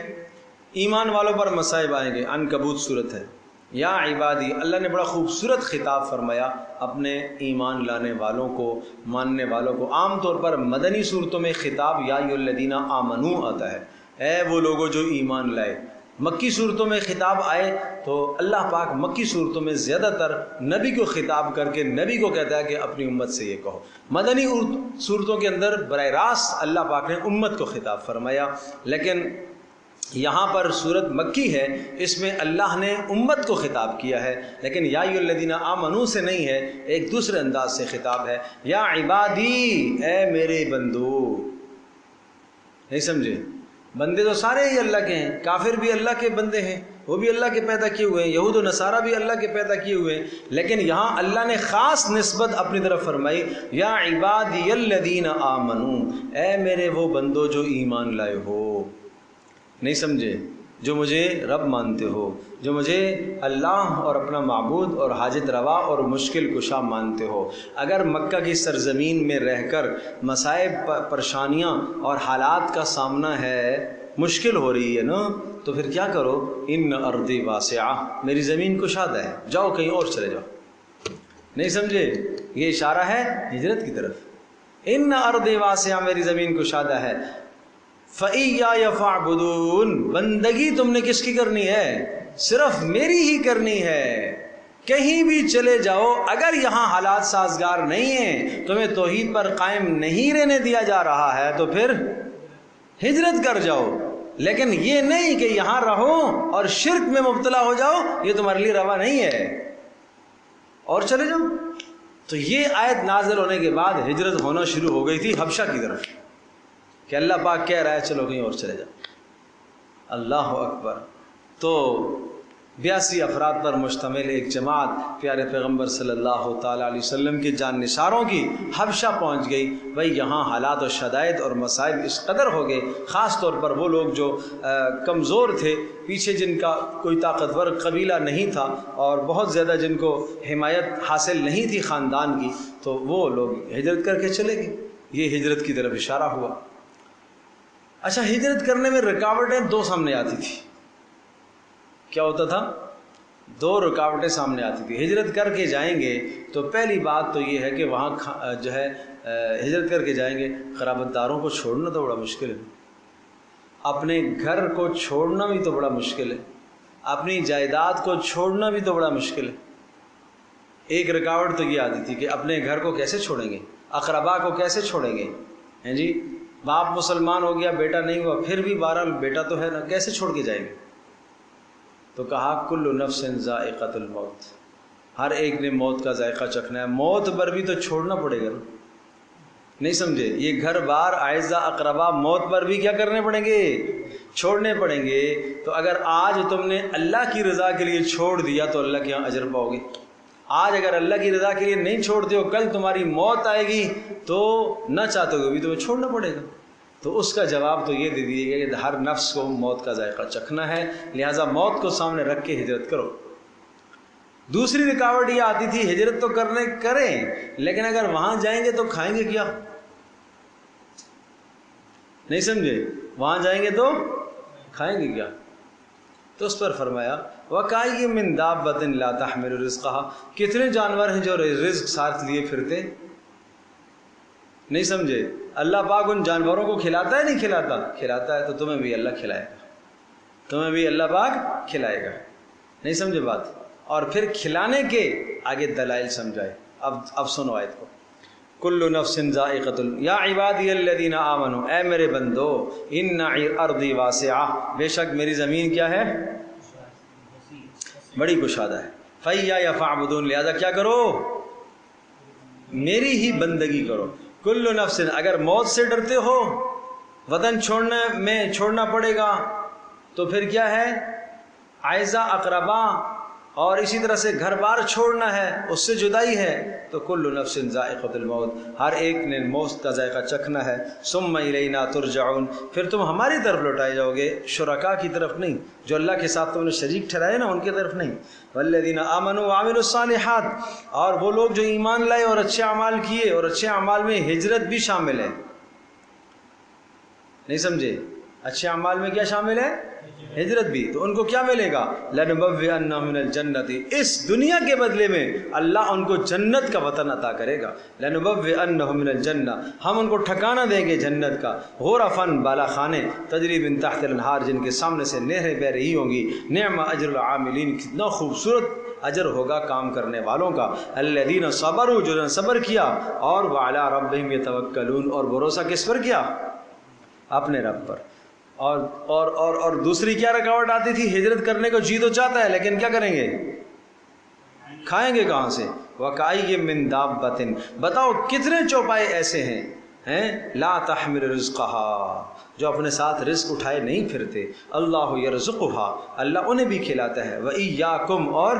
ایمان والوں پر مصائب آئیں گے، عنکبوت سورت ہے۔ یا عبادی، اللہ نے بڑا خوبصورت خطاب فرمایا اپنے ایمان لانے والوں کو، ماننے والوں کو۔ عام طور پر مدنی صورتوں میں خطاب یا ایھا الذین آمنو آتا ہے، اے وہ لوگوں جو ایمان لائے۔ مکی صورتوں میں خطاب آئے تو اللہ پاک مکی صورتوں میں زیادہ تر نبی کو خطاب کر کے نبی کو کہتا ہے کہ اپنی امت سے یہ کہو۔ مدنی صورتوں کے اندر براہ راست اللہ پاک نے امت کو خطاب فرمایا، لیکن یہاں پر صورت مکی ہے، اس میں اللہ نے امت کو خطاب کیا ہے، لیکن یا ایھا الذین آمنو سے نہیں ہے، ایک دوسرے انداز سے خطاب ہے۔ یا عبادی، اے میرے بندو، نہیں سمجھے؟ بندے تو سارے ہی اللہ کے ہیں، کافر بھی اللہ کے بندے ہیں، وہ بھی اللہ کے پیدا کیے ہوئے ہیں، یہود و نصارہ بھی اللہ کے پیدا کیے ہوئے ہیں، لیکن یہاں اللہ نے خاص نسبت اپنی طرف فرمائی، یا عبادی الذین آمنو، اے میرے وہ بندو جو ایمان لائے ہو۔ نہیں سمجھے؟ جو مجھے رب مانتے ہو، جو مجھے اللہ اور اپنا معبود اور حاجت روا اور مشکل کشا مانتے ہو۔ اگر مکہ کی سرزمین میں رہ کر مصائب، پریشانیاں اور حالات کا سامنا ہے، مشکل ہو رہی ہے نا، تو پھر کیا کرو؟ ان ارضی واسعہ، میری زمین کشادہ ہے، جاؤ کہیں اور چلے جاؤ۔ نہیں سمجھے؟ یہ اشارہ ہے ہجرت کی طرف۔ ان ارضی واسعہ، میری زمین کشادہ ہے، فَإِيَّايَ فَاعْبُدُونَ، بندگی تم نے کس کی کرنی ہے؟ صرف میری ہی کرنی ہے۔ کہیں بھی چلے جاؤ، اگر یہاں حالات سازگار نہیں ہیں، تمہیں توحید پر قائم نہیں رہنے دیا جا رہا ہے، تو پھر ہجرت کر جاؤ، لیکن یہ نہیں کہ یہاں رہو اور شرک میں مبتلا ہو جاؤ، یہ تمہارے لیے روا نہیں ہے، اور چلے جاؤ۔ تو یہ آیت نازل ہونے کے بعد ہجرت ہونا شروع ہو گئی تھی حبشہ کی طرف، کہ اللہ پاک کہہ رہا ہے چلو کہیں اور چلے جاؤ۔ اللہ اکبر۔ تو 82 افراد پر مشتمل ایک جماعت پیارے پیغمبر صلی اللہ تعالیٰ علیہ وسلم کے جان نثاروں کی حبشہ پہنچ گئی۔ بھائی یہاں حالات و شدائد اور مصائب اس قدر ہو گئے، خاص طور پر وہ لوگ جو کمزور تھے، پیچھے جن کا کوئی طاقتور قبیلہ نہیں تھا اور بہت زیادہ جن کو حمایت حاصل نہیں تھی خاندان کی، تو وہ لوگ ہجرت کر کے چلے گئے۔ یہ ہجرت کی طرف اشارہ ہوا۔ اچھا، ہجرت کرنے میں رکاوٹیں دو سامنے آتی تھی۔ کیا ہوتا تھا؟ دو رکاوٹیں سامنے آتی تھی. ہجرت کر کے جائیں گے تو پہلی بات تو یہ ہے کہ وہاں جو ہے ہجرت کر کے جائیں گے, قرابت داروں کو چھوڑنا تو بڑا مشکل ہے, اپنے گھر کو چھوڑنا بھی تو بڑا مشکل ہے, اپنی جائیداد کو چھوڑنا بھی تو بڑا مشکل ہے. ایک رکاوٹ تو یہ آتی تھی کہ اپنے گھر کو کیسے چھوڑیں گے, اقربا کو کیسے چھوڑیں گے, ہیں جی باپ مسلمان ہو گیا بیٹا نہیں ہوا, پھر بھی بہرحال بیٹا تو ہے نا, کیسے چھوڑ کے جائیں گے. تو کہا کل نفس ذائقۃ الموت, ہر ایک نے موت کا ذائقہ چکھنا ہے, موت پر بھی تو چھوڑنا پڑے گا. نہیں سمجھے, یہ گھر بار اعزا اقربا موت پر بھی کیا کرنے پڑیں گے, چھوڑنے پڑیں گے. تو اگر آج تم نے اللہ کی رضا کے لیے چھوڑ دیا تو اللہ کے یہاں اجر پاؤ گے. آج اگر اللہ کی رضا کے لیے نہیں چھوڑتے ہو, کل تمہاری موت آئے گی تو نہ چاہتے ہوئے بھی تمہیں چھوڑنا پڑے گا. تو اس کا جواب تو یہ دے دیے گا کہ ہر نفس کو موت کا ذائقہ چکھنا ہے, لہٰذا موت کو سامنے رکھ کے ہجرت کرو. دوسری رکاوٹ یہ آتی تھی ہجرت تو کریں لیکن اگر وہاں جائیں گے تو کھائیں گے کیا. نہیں سمجھے, وہاں جائیں گے تو کھائیں گے کیا. تو اس پر فرمایا وَكَأَيٍّ مِّن دَابَّةٍ لَا تَحْمِلُ رِزْقَهَا, کتنے جانور ہیں جو رزق ساتھ لیے پھرتے. نہیں سمجھے, اللہ پاک ان جانوروں کو کھلاتا ہے نہیں کھلاتا, کھلاتا ہے. تو تمہیں بھی اللہ کھلائے گا, تمہیں بھی اللہ پاک کھلائے گا. نہیں سمجھے بات. اور پھر کھلانے کے آگے دلائل سمجھائے. اب سنو آیت کو, کل نفس ذائقۃ یا عبادی الذین آمنوا, اے میرے بندو, ان ارضی واسعہ, بے شک میری زمین کیا ہے, بڑی کشادہ ہے. فإیایا فاعبدون, لہذا کیا کرو, میری ہی بندگی کرو. کل نفس, اگر موت سے ڈرتے ہو, وطن چھوڑنا پڑے گا, تو پھر کیا ہے, اعزا اقربا اور اسی طرح سے گھر بار چھوڑنا ہے, اس سے جدائی ہے. تو کل نفس ذائقۃ الموت, ہر ایک نے موت کا ذائقہ چکھنا ہے. ثم الینا ترجعون, پھر تم ہماری طرف لوٹائے جاؤ گے, شرکاء کی طرف نہیں, جو اللہ کے ساتھ تم نے شریک ٹھہرائے نا ان کی طرف نہیں. والذین آمنوا وعملوا الصالحات, اور وہ لوگ جو ایمان لائے اور اچھے اعمال کیے, اور اچھے اعمال میں ہجرت بھی شامل ہے. نہیں سمجھے, اچھے اعمال میں کیا شامل ہے, ہجرت بھی. تو ان کو کیا ملے گا, لَنُبَوِّئَنَّهُم مِّنَ الْجَنَّةِ, اس دنیا کے بدلے میں اللہ ان کو جنت کا وطن عطا کرے گا. لَنُبَوِّئَنَّهُم مِّنَ الْجَنَّةِ, ہم ان کو ٹھکانہ دیں گے جنت کا. غُرَفًا, بالا خانے, تجری من تحت الانہار, جن کے سامنے سے نہریں بہ رہی ہوں گی. نعم اجر العاملین, کتنا خوبصورت اجر ہوگا کام کرنے والوں کا. الذین صبروا, جو نے صبر کیا, اور وعلی ربہم یتوکلون, اور بھروسہ کس پر کیا, اپنے رب پر. اور دوسری کیا رکاوٹ آتی تھی, ہجرت کرنے کو جی تو چاہتا ہے لیکن کیا کریں گے, کھائیں گے کہاں سے. وَكَأَيٍّ مِّن دَابَّةٍ, بتاؤ کتنے چوپائے ایسے ہیں لا تحمل رزقها, جو اپنے ساتھ رزق اٹھائے نہیں پھرتے. اللہ یرزقها, اللہ انہیں بھی کھلاتا ہے. وَإِيَّاكُمْ, اور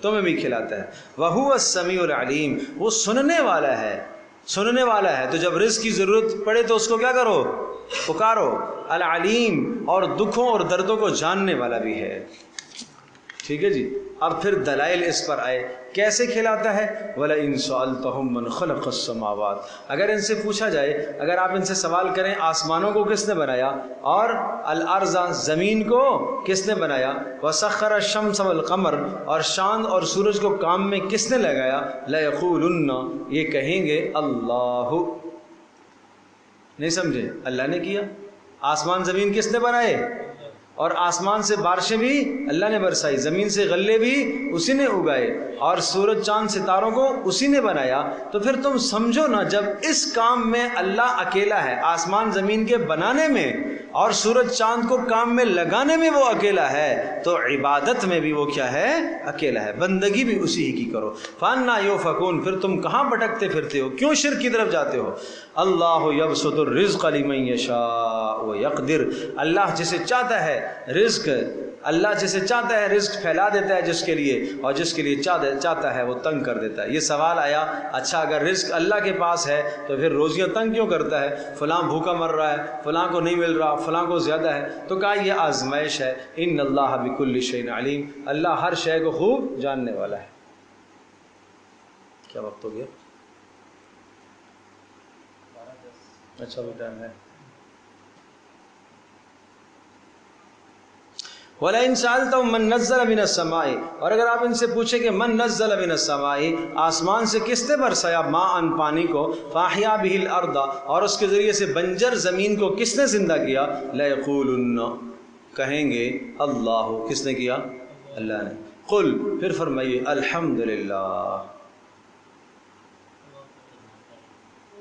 تمہیں بھی کھلاتا ہے. وَهُوَ السَّمِيعُ الْعَلِيمُ, وہ سننے والا ہے, سننے والا ہے. تو جب رزق کی ضرورت پڑے تو اس کو کیا کرو, پکارو. العلیم, اور دکھوں اور دردوں کو جاننے والا بھی ہے. ٹھیک ہے جی. اب پھر دلائل اس پر آئے, کیسے کھلاتا ہے. وَلَئِن سَأَلْتَهُم مَّنْ خَلَقَ السَّمَاوَاتِ, اگر ان سے پوچھا جائے, اگر آپ ان سے سوال کریں آسمانوں کو کس نے بنایا, اور الارض, زمین کو کس نے بنایا, وَسَخَّرَ الشَّمْسَ وَالْقَمَرَ, اور چاند اور سورج کو کام میں کس نے لگایا, لَيَقُولُنَّ, یہ کہیں گے اللہ. نہیں سمجھے, اللہ نے کیا. آسمان زمین کس نے بنائے, اور آسمان سے بارشیں بھی اللہ نے برسائی, زمین سے غلے بھی اسی نے اگائے, اور سورج چاند ستاروں کو اسی نے بنایا. تو پھر تم سمجھو نا, جب اس کام میں اللہ اکیلا ہے, آسمان زمین کے بنانے میں اور سورج چاند کو کام میں لگانے میں وہ اکیلا ہے, تو عبادت میں بھی وہ کیا ہے, اکیلا ہے. بندگی بھی اسی ہی کی کرو. فَأَنَّىٰ يُؤْفَكُونَ, پھر تم کہاں بھٹکتے پھرتے ہو, کیوں شرک کی طرف جاتے ہو. اللہ یبسط الرزق لمن یشاء ویقدر, اللہ جسے چاہتا ہے رزق, اللہ جسے چاہتا ہے رزق پھیلا دیتا ہے جس کے لیے, اور جس کے لیے چاہتا ہے وہ تنگ کر دیتا ہے. یہ سوال آیا, اچھا اگر رزق اللہ کے پاس ہے تو پھر روزیاں تنگ کیوں کرتا ہے, فلاں بھوکا مر رہا ہے, فلاں کو نہیں مل رہا, فلاں کو زیادہ ہے. تو کہا یہ آزمائش ہے. ان اللہ بکل شیء علیم, اللہ ہر شے کو خوب جاننے والا ہے. کیا وقت ہو گیا, اچھا بھی ٹائم ہے. وَلَئِن سَأَلْتَهُم مَّن نَّزَّلَ مِنَ السَّمَاءِ، اور اگر آپ ان سے پوچھیں کہ من نزل من السماء، آسمان سے کس نے برسایا ماءً پانی کو، فَأَحْيَا بِهِ الْأَرْضَ، اور اس کے ذریعے سے بنجر زمین کو کس نے زندہ کیا، لَيَقُولُنَّ، کہیں گے اللہ، کس نے کیا، اللہ نے۔ قل، پھر فرمائیے الحمدللہ۔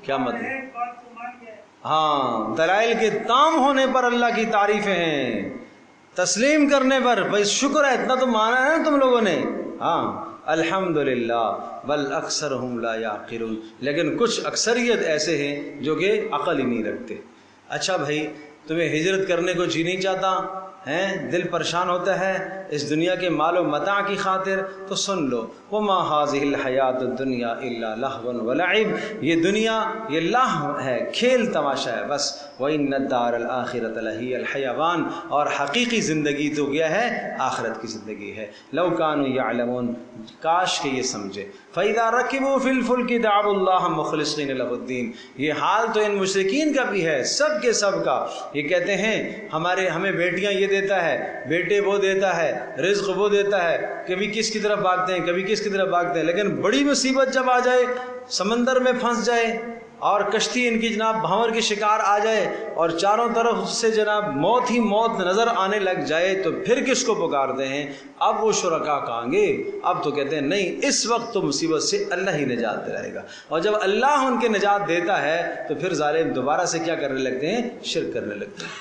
کیا مطلب؟ ہاں، دلائل کے تام ہونے پر اللہ کی تعریفیں ہیں، تسلیم کرنے پر بھائی شکر ہے، اتنا تو مانا ہے نا تم لوگوں نے، ہاں الحمدللہ، بل اکثرہم لا یعقلون، لیکن کچھ اکثریت ایسے ہیں جو کہ عقل ہی نہیں رکھتے۔ اچھا بھائی، تمہیں ہجرت کرنے کو جی نہیں چاہتا ہیں، دل پریشان ہوتا ہے اس دنیا کے مال و متاع کی خاطر، تو سن لو، وما هذه الحیات الدنیا الا لہو ولعب، یہ دنیا یہ لہو ہے، کھیل تماشا ہے بس، وان الدار الاخرۃ لہی الحیوان، اور حقیقی زندگی تو کیا ہے، آخرت کی زندگی ہے۔ لو کانوا یعلمون، کاش کہ یہ سمجھے۔ فاذا رکبوا فی الفلک دعوا اللہ مخلصین لہ الدین، یہ حال تو ان مشرکین کا بھی ہے، سب کے سب کا، یہ کہتے ہیں ہمیں بیٹیاں یہ دیتا ہے، بیٹے وہ دیتا ہے، رزق وہ دیتا ہے، کبھی کس کی طرف بھاگتے ہیں، کبھی کس کی طرف بھاگتے ہیں، لیکن بڑی مصیبت جب آ جائے، سمندر میں پھنس جائے اور کشتی ان کی جناب بھنور کی شکار آ جائے اور چاروں طرف سے جناب موت ہی موت نظر آنے لگ جائے، تو پھر کس کو پکارتے ہیں؟ اب وہ شرکا کہیں گے، اب تو کہتے ہیں نہیں، اس وقت تو مصیبت سے اللہ ہی نجات دلائے گا، اور جب اللہ ان کے نجات دیتا ہے تو پھر ظالم دوبارہ سے کیا کرنے لگتے ہیں؟ شرک کرنے لگتے ہیں۔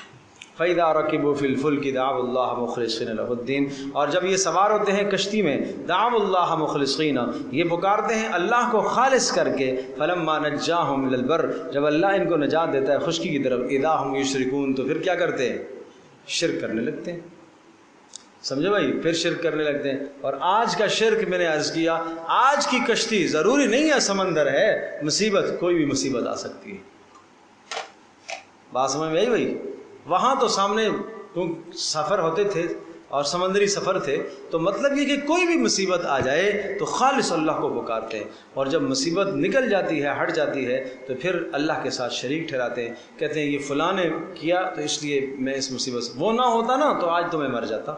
فَإِذَا رَكِبُوا فِي الْفُلْكِ دَعَوُا اللَّهَ مُخْلِصِينَ لَهُ الدِّينَ، اور جب یہ سوار ہوتے ہیں کشتی میں، دعوا اللہ مخلصین، یہ پکارتے ہیں اللہ کو خالص کر کے، فَلَمَّا نَجَّاهُمْ إِلَى الْبَرِّ، جب اللہ ان کو نجات دیتا ہے خشکی کی طرف، اِذَا هُمْ يُشْرِكُونَ، تو پھر کیا کرتے ہیں؟ شرک کرنے لگتے ہیں۔ سمجھے بھائی؟ پھر شرک کرنے لگتے ہیں۔ اور آج کا شرک میں نے عرض کیا، آج کی کشتی ضروری نہیں ہے سمندر ہے، مصیبت کوئی بھی مصیبت آ سکتی ہے۔ بات سمجھ میں آئی بھائی؟ وہاں تو سامنے سفر ہوتے تھے اور سمندری سفر تھے، تو مطلب یہ کہ کوئی بھی مصیبت آ جائے تو خالص اللہ کو پکارتے ہیں، اور جب مصیبت نکل جاتی ہے، ہٹ جاتی ہے، تو پھر اللہ کے ساتھ شریک ٹھہراتے ہیں، کہتے ہیں یہ فلاں نے کیا تو اس لیے میں اس مصیبت سے، وہ نہ ہوتا نا تو آج تو میں مر جاتا۔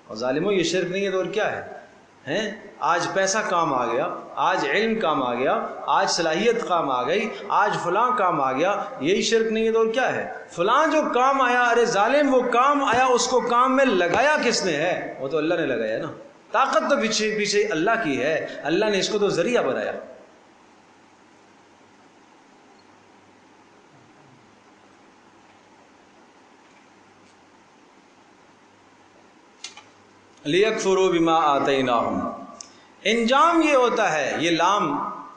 اور ظالموں، یہ شرک نہیں ہے تو اور کیا ہے؟ آج پیسہ کام آ گیا، آج علم کام آ گیا، آج صلاحیت کام آ گئی، آج فلاں کام آ گیا، یہی شرک نہیں ہے تو اور کیا ہے؟ فلاں جو کام آیا، ارے ظالم وہ کام آیا، اس کو کام میں لگایا کس نے ہے؟ وہ تو اللہ نے لگایا نا، طاقت تو پیچھے اللہ کی ہے، اللہ نے اس کو تو ذریعہ بنایا۔ لیکفروا بما آتیناہم، انجام یہ ہوتا ہے، یہ لام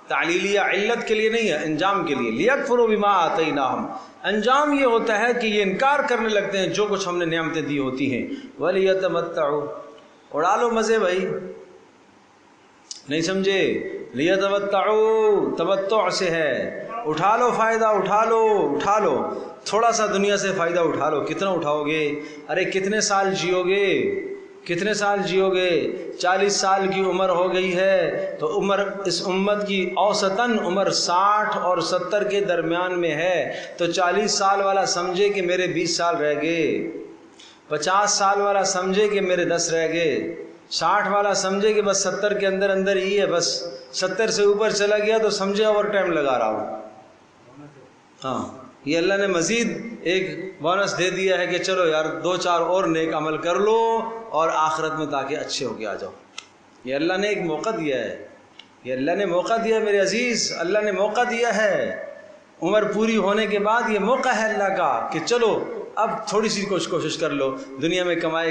تعلیلیہ علت کے لیے نہیں ہے، انجام کے لیے، لیکفروا بما آتیناہم، انجام یہ ہوتا ہے کہ یہ انکار کرنے لگتے ہیں جو کچھ ہم نے نعمتیں دی ہوتی ہیں، ولیتمتعوا، اڑا لو مزے بھائی، نہیں سمجھے؟ لیتمتعوا تمتع سے ہے، اٹھا لو فائدہ، اٹھا لو تھوڑا سا دنیا سے فائدہ اٹھا لو۔ کتنا اٹھاؤ گے؟ ارے کتنے سال جیو گے؟ 40 سال کی عمر ہو گئی ہے، تو عمر اس امت کی اوسطاً عمر 60 اور 70 کے درمیان میں ہے، تو 40 سال والا سمجھے کہ میرے 20 سال رہ گئے، 50 سال والا سمجھے کہ میرے 10 رہ گئے، 60 والا سمجھے کہ بس 70 کے اندر ہی ہے، بس 70 سے اوپر چلا گیا تو سمجھے اوور ٹائم لگا رہا ہوں۔ ہاں، یہ اللہ نے مزید ایک بونس دے دیا ہے کہ چلو یار 2-4 اور نیک عمل کر لو اور آخرت میں تاکہ اچھے ہو کے آ جاؤ۔ یہ اللہ نے ایک موقع دیا ہے، یہ اللہ نے موقع دیا ہے میرے عزیز، اللہ نے موقع دیا ہے، عمر پوری ہونے کے بعد یہ موقع ہے اللہ کا کہ چلو اب تھوڑی سی کوشش کر لو، دنیا میں کمائے،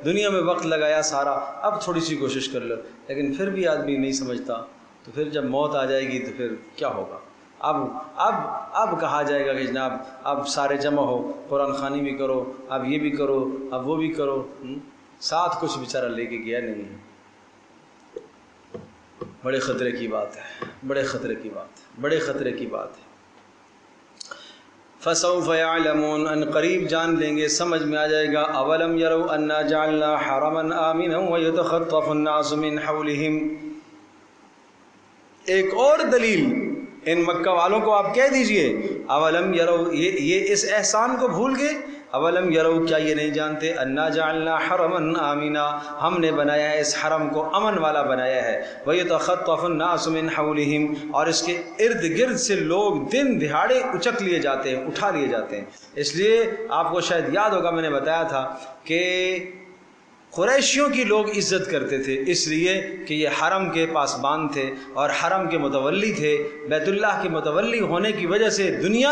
دنیا میں وقت لگایا سارا، اب تھوڑی سی کوشش کر لو۔ لیکن پھر بھی آدمی نہیں سمجھتا، تو پھر جب موت آ جائے گی تو پھر کیا ہوگا؟ اب کہا جائے گا کہ جناب اب سارے جمع ہو، قرآن خوانی بھی کرو، اب یہ بھی کرو، اب وہ بھی کرو، ساتھ کچھ بیچارہ لے کے گیا نہیں ہے۔ بڑے خطرے کی بات ہے، بڑے خطرے کی بات ہے۔ فَسَوْفَ يَعْلَمُونَ، ان قریب جان لیں گے، سمجھ میں آ جائے گا۔ اولم يروا انا جعلنا حرما آمنا ويتخطف الناس من حولهم، ایک اور دلیل ان مکہ والوں کو آپ کہہ دیجئے، اولم یرو، یہ اس احسان کو بھول گئے؟ اولم یرو کیا یہ نہیں جانتے انا جعلنا حرما آمنا ہم نے بنایا ہے اس حرم کو امن والا بنایا ہے ویتخطف الناس من حولهم اور اس کے ارد گرد سے لوگ دن دہاڑے اچک لیے جاتے ہیں اٹھا لیے جاتے ہیں. اس لیے آپ کو شاید یاد ہوگا میں نے بتایا تھا کہ قریشیوں کی لوگ عزت کرتے تھے اس لیے کہ یہ حرم کے پاسبان تھے اور حرم کے متولی تھے. بیت اللہ کے متولی ہونے کی وجہ سے دنیا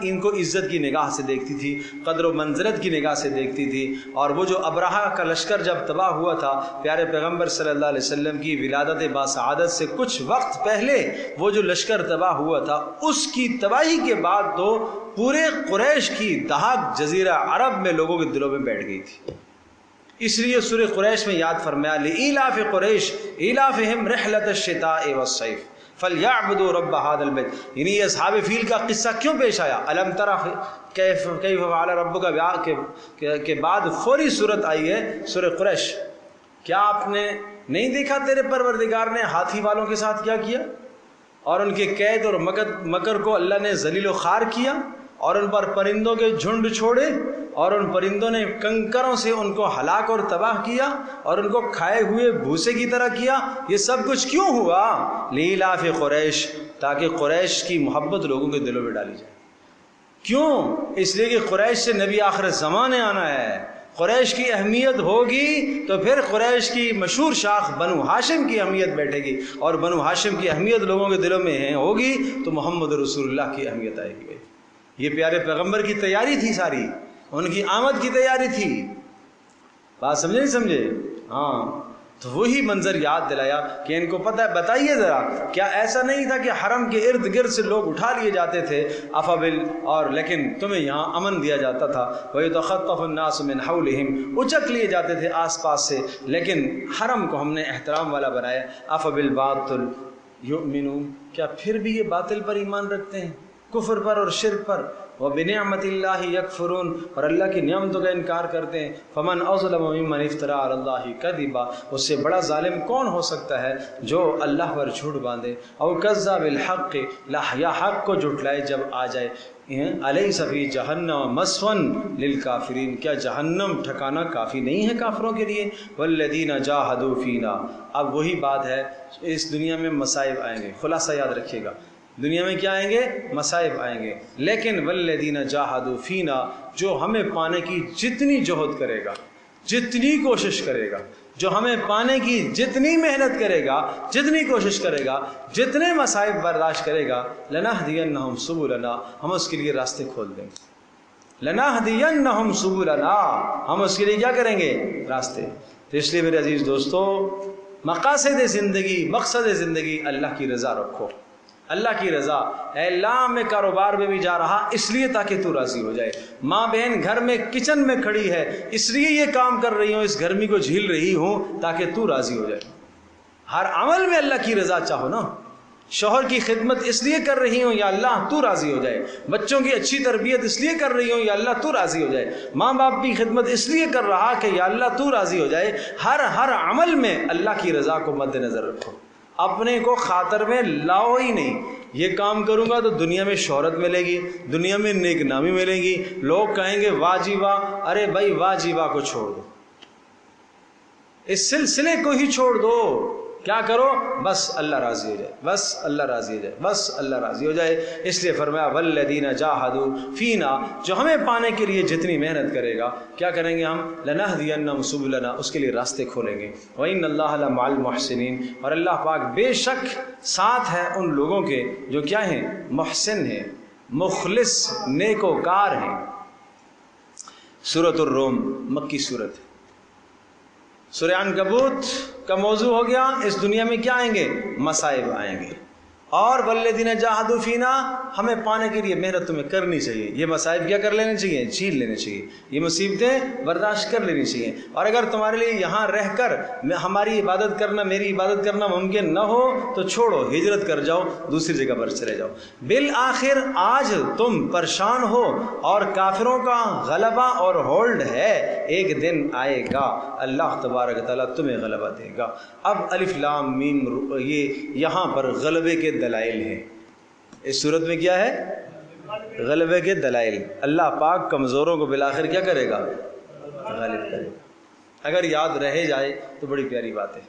ان کو عزت کی نگاہ سے دیکھتی تھی, قدر و منزلت کی نگاہ سے دیکھتی تھی. اور وہ جو ابرہہ کا لشکر جب تباہ ہوا تھا پیارے پیغمبر صلی اللہ علیہ وسلم کی ولادت باسعادت سے کچھ وقت پہلے وہ جو لشکر تباہ ہوا تھا, اس کی تباہی کے بعد تو پورے قریش کی دھاک جزیرہ عرب میں لوگوں کے دلوں میں بیٹھ گئی تھی. اس لیے سورہ قریش میں یاد فرمایا لإیلاف قریش ایلافہم رحلۃ الشتاء والصیف فلیعبدوا رب هذا البیت. یعنی یہ اصحاب فیل کا قصہ کیوں پیش آیا؟ الم تر کیف فعل ربک کے بعد فوری صورت آئی ہے سورہ قریش. کیا آپ نے نہیں دیکھا تیرے پروردگار نے ہاتھی والوں کے ساتھ کیا کیا اور ان کے قید اور مکر کو اللہ نے ذلیل و خوار کیا اور ان پر پرندوں کے جھنڈ چھوڑے اور ان پرندوں نے کنکروں سے ان کو ہلاک اور تباہ کیا اور ان کو کھائے ہوئے بھوسے کی طرح کیا. یہ سب کچھ کیوں ہوا؟ لیلاف قریش, تاکہ قریش کی محبت لوگوں کے دلوں میں ڈالی جائے. کیوں؟ اس لیے کہ قریش سے نبی آخر زمانے آنا ہے. قریش کی اہمیت ہوگی تو پھر قریش کی مشہور شاخ بنو ہاشم کی اہمیت بیٹھے گی, اور بنو ہاشم کی اہمیت لوگوں کے دلوں میں ہوگی تو محمد رسول اللہ کی اہمیت آئے گی. یہ پیارے پیغمبر کی تیاری تھی, ساری ان کی آمد کی تیاری تھی. بات سمجھے نہیں سمجھے؟ ہاں, تو وہی منظر یاد دلایا کہ ان کو پتہ ہے. بتائیے ذرا, کیا ایسا نہیں تھا کہ حرم کے ارد گرد سے لوگ اٹھا لیے جاتے تھے افبل, اور لیکن تمہیں یہاں امن دیا جاتا تھا. وَيُتَخَطَّفُ النَّاسُ مِنْ حَوْلِهِمْ, اچک لیے جاتے تھے آس پاس سے, لیکن حرم کو ہم نے احترام والا بنایا. افبالباطل یؤمنون, کیا پھر بھی یہ باطل پر ایمان رکھتے ہیں, کفر پر اور شرک پر. وَبِنِعْمَةِ اللَّهِ يَكْفُرُونَ, اور اللہ کی نعمتوں کا انکار کرتے ہیں. فَمَنْ أَظْلَمُ مِمَّنِ افْتَرَىٰ عَلَى اللَّهِ كَذِبًا, اس سے بڑا ظالم کون ہو سکتا ہے جو اللہ پر جھوٹ باندھے. أَوْ كَذَّبَ بِالْحَقِّ, یا حق کو جھٹلائے جب آ جائے. أَلَيْسَ فِي جَهَنَّمَ مَثْوًى لِلْكَافِرِينَ, کیا جہنم ٹھکانا کافی نہیں ہے کافروں کے لیے. وَالَّذِينَ جَاهَدُوا فِينَا, اب وہی بات ہے, اس دنیا میں مصائب آئیں گے, خلاصہ یاد رکھیے گا, دنیا میں کیا آئیں گے؟ مصائب آئیں گے. لیکن والذین جاہدوا فینا, جو ہمیں پانے کی جتنی جہد کرے گا, جتنی کوشش کرے گا, جو ہمیں پانے کی جتنی محنت کرے گا, جتنی کوشش کرے گا, جتنے مصائب برداشت کرے گا, لنہدینہم سبلنا, ہم اس کے لیے راستے کھول دیں گے. لنہدینہم سبلنا, ہم اس کے لیے کیا کریں گے؟ راستے. تو اس لیے میرے عزیز دوستو, مقاصد زندگی, مقصد زندگی اللہ کی رضا رکھو. اللہ کی رضا. اے اللہ, میں کاروبار میں بھی جا رہا اس لیے تاکہ تو راضی ہو جائے. ماں بہن گھر میں کچن میں کھڑی ہے اس لیے یہ کام کر رہی ہوں, اس گرمی کو جھیل رہی ہوں تاکہ تو راضی ہو جائے. ہر عمل میں اللہ کی رضا چاہو نا. شوہر کی خدمت اس لیے کر رہی ہوں یا اللہ تو راضی ہو جائے. بچوں کی اچھی تربیت اس لیے کر رہی ہوں یا اللہ تو راضی ہو جائے. ماں باپ کی خدمت اس لیے کر رہا کہ یا اللہ تو راضی ہو جائے. ہر عمل میں اللہ کی رضا کو مد نظر رکھو. اپنے کو خاطر میں لاؤ ہی نہیں. یہ کام کروں گا تو دنیا میں شہرت ملے گی, دنیا میں نیک نامی ملے گی, لوگ کہیں گے واہ جی واہ. ارے بھائی واہ جی واہ کو چھوڑ دو, اس سلسلے کو ہی چھوڑ دو. کیا کرو؟ بس اللہ راضی ہو جائے, بس اللہ راضی ہو جائے, بس اللہ راضی ہو جائے. اس لیے فرمایا والذین جاہدوا فینا, جو ہمیں پانے کے لیے جتنی محنت کرے گا, کیا کریں گے ہم؟ لنہدینہم سبلنا, اس کے لیے راستے کھولیں گے. وَإِنَّ اللَّهَ لَمَعَ الْمُحْسِنِينَ, اور اللہ پاک بے شک ساتھ ہے ان لوگوں کے جو کیا ہیں؟ محسن ہیں, مخلص, نیکوکار ہیں. سورۃ الروم مکی صورت ہے. سورہ عنکبوت کا موضوع ہو گیا, اس دنیا میں کیا آئیں گے؟ مصائب آئیں گے. اور والذین جاہدوا فینا, ہمیں پانے کے لیے محنت تمہیں کرنی چاہیے. یہ مصائب کیا کر لینے چاہیے؟ جھیل لینے چاہیے. یہ مصیبتیں برداشت کر لینی چاہیے. اور اگر تمہارے لیے یہاں رہ کر ہماری عبادت کرنا, میری عبادت کرنا ممکن نہ ہو تو چھوڑو, ہجرت کر جاؤ, دوسری جگہ پر چلے جاؤ. بالآخر آج تم پریشان ہو اور کافروں کا غلبہ اور ہولڈ ہے, ایک دن آئے گا اللہ تبارک تعالیٰ تمہیں غلبہ دے گا. اب الف لام میم, یہ یہاں پر غلبے کے دلائل ہیں. اس صورت میں کیا ہے؟ غلبے کے دلائل. اللہ پاک کمزوروں کو بالآخر کیا کرے گا؟ غالب کرے گا. اگر یاد رہ جائے تو بڑی پیاری بات ہے.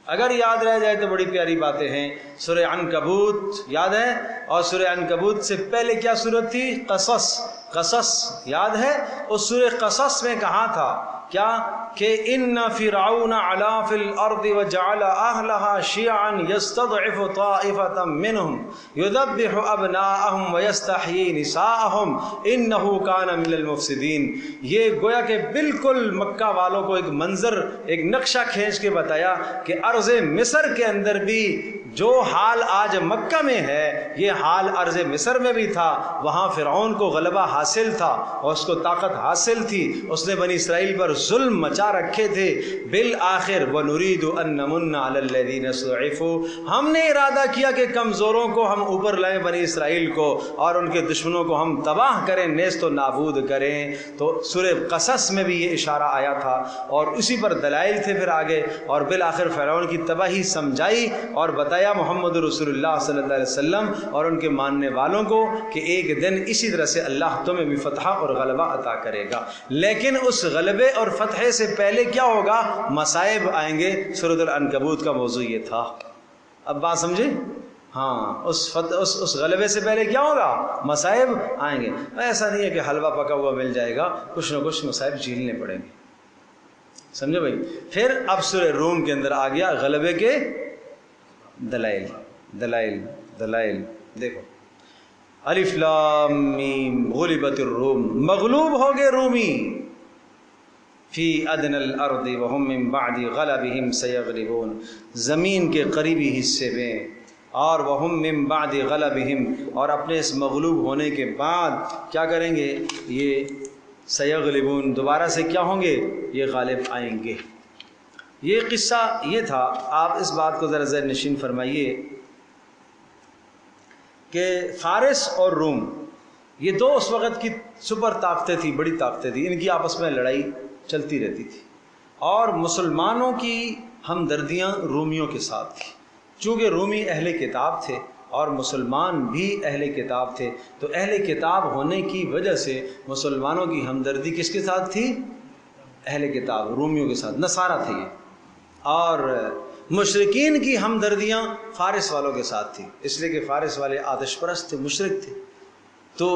اگر یاد رہ جائے تو بڑی پیاری باتیں ہیں. سورہ عنکبوت یاد ہے؟ اور سورہ عنکبوت سے پہلے کیا سورت تھی؟ قصص. قصص یاد ہے؟ اس سورہ قصص میں کہا تھا کیا کہ ان فرعون علا فی الارض وجعل اہلها شیعا یستضعف طائفة منهم یذبح ابناءهم ویستحیی نساءهم انہ کان من المفسدین. یہ گویا کہ بالکل مکہ والوں کو ایک منظر، ایک نقشہ کھینچ کے بتایا کہ ارض مصر کے اندر بھی جو حال آج مکہ میں ہے یہ حال ارض مصر میں بھی تھا. وہاں فرعون کو غلبہ حاصل تھا اور اس کو طاقت حاصل تھی، اس نے بنی اسرائیل پر ظلم مچا رکھے تھے. بالآخر وَنُرِيدُ أَن نَّمُنَّ عَلَى الَّذِينَ اسْتُضْعِفُوا، ہم نے ارادہ کیا کہ کمزوروں کو ہم اوپر لائیں، بنی اسرائیل کو، اور ان کے دشمنوں کو ہم تباہ کریں، نیست و نابود کریں. تو سورہ قصص میں بھی یہ اشارہ آیا تھا اور اسی پر دلائل تھے پھر آگے. اور بالآخر فرعون کی تباہی سمجھائی اور بتایا محمد رسول اللہ صلی اللہ علیہ وسلم اور ان کے ماننے والوں کو کہ ایک دن اسی طرح سے اللہ تمہیں بھی فتح اور غلبہ عطا کرے گا. لیکن اس غلبے اور فتح سے پہلے کیا ہوگا؟ مصائب آئیں گے. سورۃ العنکبوت کا موضوع یہ تھا. اب بات سمجھے؟ ہاں، اس غلبے سے پہلے کیا ہوگا؟ مصائب آئیں گے. ایسا نہیں ہے کہ حلوہ پکا ہوا مل جائے گا، کچھ نہ کچھ مصائب جھیلنے پڑیں گے. سمجھے بھائی؟ پھر اب سورہ روم کے اندر آ گیا غلبے کے دلائل. دلائل دلائل دیکھو، الف لام میم غلبت الروم، مغلوب ہو گئے رومی، فی ادنى الارض وهم من بعد غلبهم سيغلبون، زمین کے قریبی حصے میں، اور وهم من بعد غلبهم، اور اپنے اس مغلوب ہونے کے بعد کیا کریں گے؟ یہ سیغلبون، دوبارہ سے کیا ہوں گے؟ یہ غالب آئیں گے. یہ قصہ یہ تھا. آپ اس بات کو ذرا ذہن نشین فرمائیے کہ فارس اور روم یہ دو اس وقت کی سپر طاقتیں تھیں، بڑی طاقتیں تھیں. ان کی آپس میں لڑائی چلتی رہتی تھی اور مسلمانوں کی ہمدردیاں رومیوں کے ساتھ تھی. چونکہ رومی اہل کتاب تھے اور مسلمان بھی اہل کتاب تھے، تو اہل کتاب ہونے کی وجہ سے مسلمانوں کی ہمدردی کس کے ساتھ تھی؟ اہل کتاب رومیوں کے ساتھ، نصارہ تھے یہ. اور مشرکین کی ہمدردیاں فارس والوں کے ساتھ تھی، اس لیے کہ فارس والے آتش پرست تھے، مشرک تھے. تو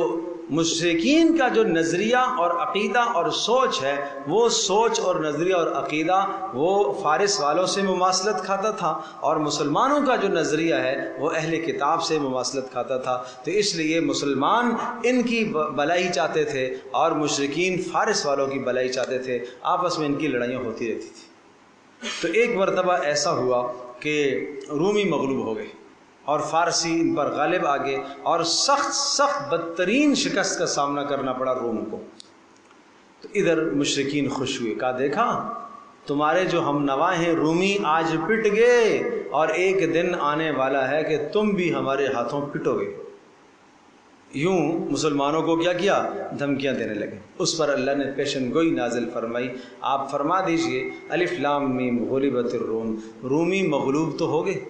مشرکین کا جو نظریہ اور عقیدہ اور سوچ ہے، وہ سوچ اور نظریہ اور عقیدہ وہ فارس والوں سے مماثلت کھاتا تھا، اور مسلمانوں کا جو نظریہ ہے وہ اہل کتاب سے مماثلت کھاتا تھا. تو اس لیے مسلمان ان کی بھلائی چاہتے تھے اور مشرکین فارس والوں کی بھلائی چاہتے تھے. آپس میں ان کی لڑائیاں ہوتی رہتی تھی. تو ایک مرتبہ ایسا ہوا کہ رومی مغلوب ہو گئے اور فارسی ان پر غالب آ گئے، اور سخت بدترین شکست کا سامنا کرنا پڑا روم کو. تو ادھر مشرکین خوش ہوئے، کہا دیکھا تمہارے جو ہم نوا ہیں رومی آج پٹ گئے، اور ایک دن آنے والا ہے کہ تم بھی ہمارے ہاتھوں پٹو گے. یوں مسلمانوں کو کیا دھمکیاں دینے لگے. اس پر اللہ نے پیشن گوئی نازل فرمائی. آپ فرما دیجئے الف لام میم غلبت الروم، رومی مغلوب تو ہو گئے،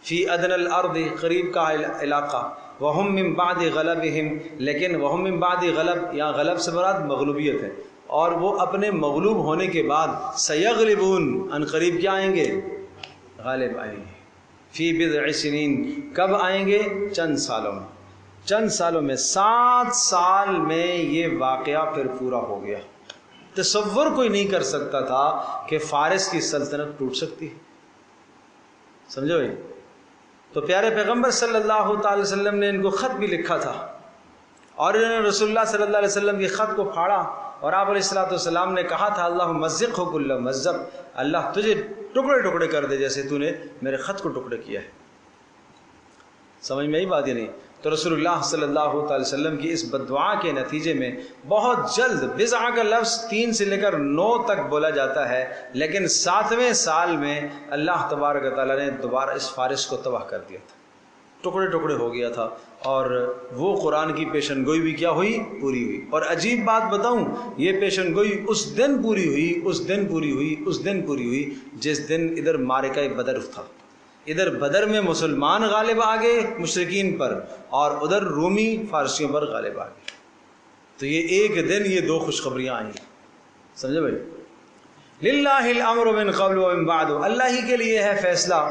فی ادنى الارض قریب کا علاقہ، وہم من بعد غلبہم، لیکن وہم من بعد غلب، یہاں غلب سے مراد مغلوبیت ہے، اور وہ اپنے مغلوب ہونے کے بعد سیغلبون، ان قریب کیا آئیں گے؟ غالب آئیں گے. فی بضع سنین، کب آئیں گے؟ چند سالوں میں. چند سالوں میں، 7 سال میں یہ واقعہ پھر پورا ہو گیا. تصور کوئی نہیں کر سکتا تھا کہ فارس کی سلطنت ٹوٹ سکتی ہے. سمجھو بھائی؟ تو پیارے پیغمبر صلی اللہ تعالی وسلم نے ان کو خط بھی لکھا تھا، اور انہوں نے رسول اللہ صلی اللہ علیہ وسلم کے خط کو پھاڑا، اور آپ علیہ الصلوۃ والسلام نے کہا تھا اللہ مزقہ کل مزق، اللہ تجھے ٹکڑے ٹکڑے کر دے جیسے تو نے میرے خط کو ٹکڑے کیا ہے. سمجھ میں آئی بات یا نہیں؟ تو رسول اللہ صلی اللہ تعالی وسلم کی اس بددعا کے نتیجے میں بہت جلد، بضع کا لفظ 3 سے لے کر 9 تک بولا جاتا ہے، لیکن 7ویں سال میں اللہ تبارک و تعالیٰ نے دوبارہ اس فارس کو تباہ کر دیا تھا، ٹکڑے ٹکڑے ہو گیا تھا. اور وہ قرآن کی پیشن گوئی بھی کیا ہوئی؟ پوری ہوئی. اور عجیب بات بتاؤں، یہ پیشن گوئی اس دن پوری ہوئی، اس دن پوری ہوئی، اس دن پوری ہوئی جس دن ادھر معرکہ بدر تھا. ادھر بدر میں مسلمان غالب آ گئے مشرکین پر اور ادھر رومی فارسیوں پر غالب آ گئے. تو یہ ایک دن یہ دو خوشخبریاں آئیں. سمجھے بھائی؟ للہ الامر من قبل و من بعد، اللہ ہی کے لیے ہے فیصلہ،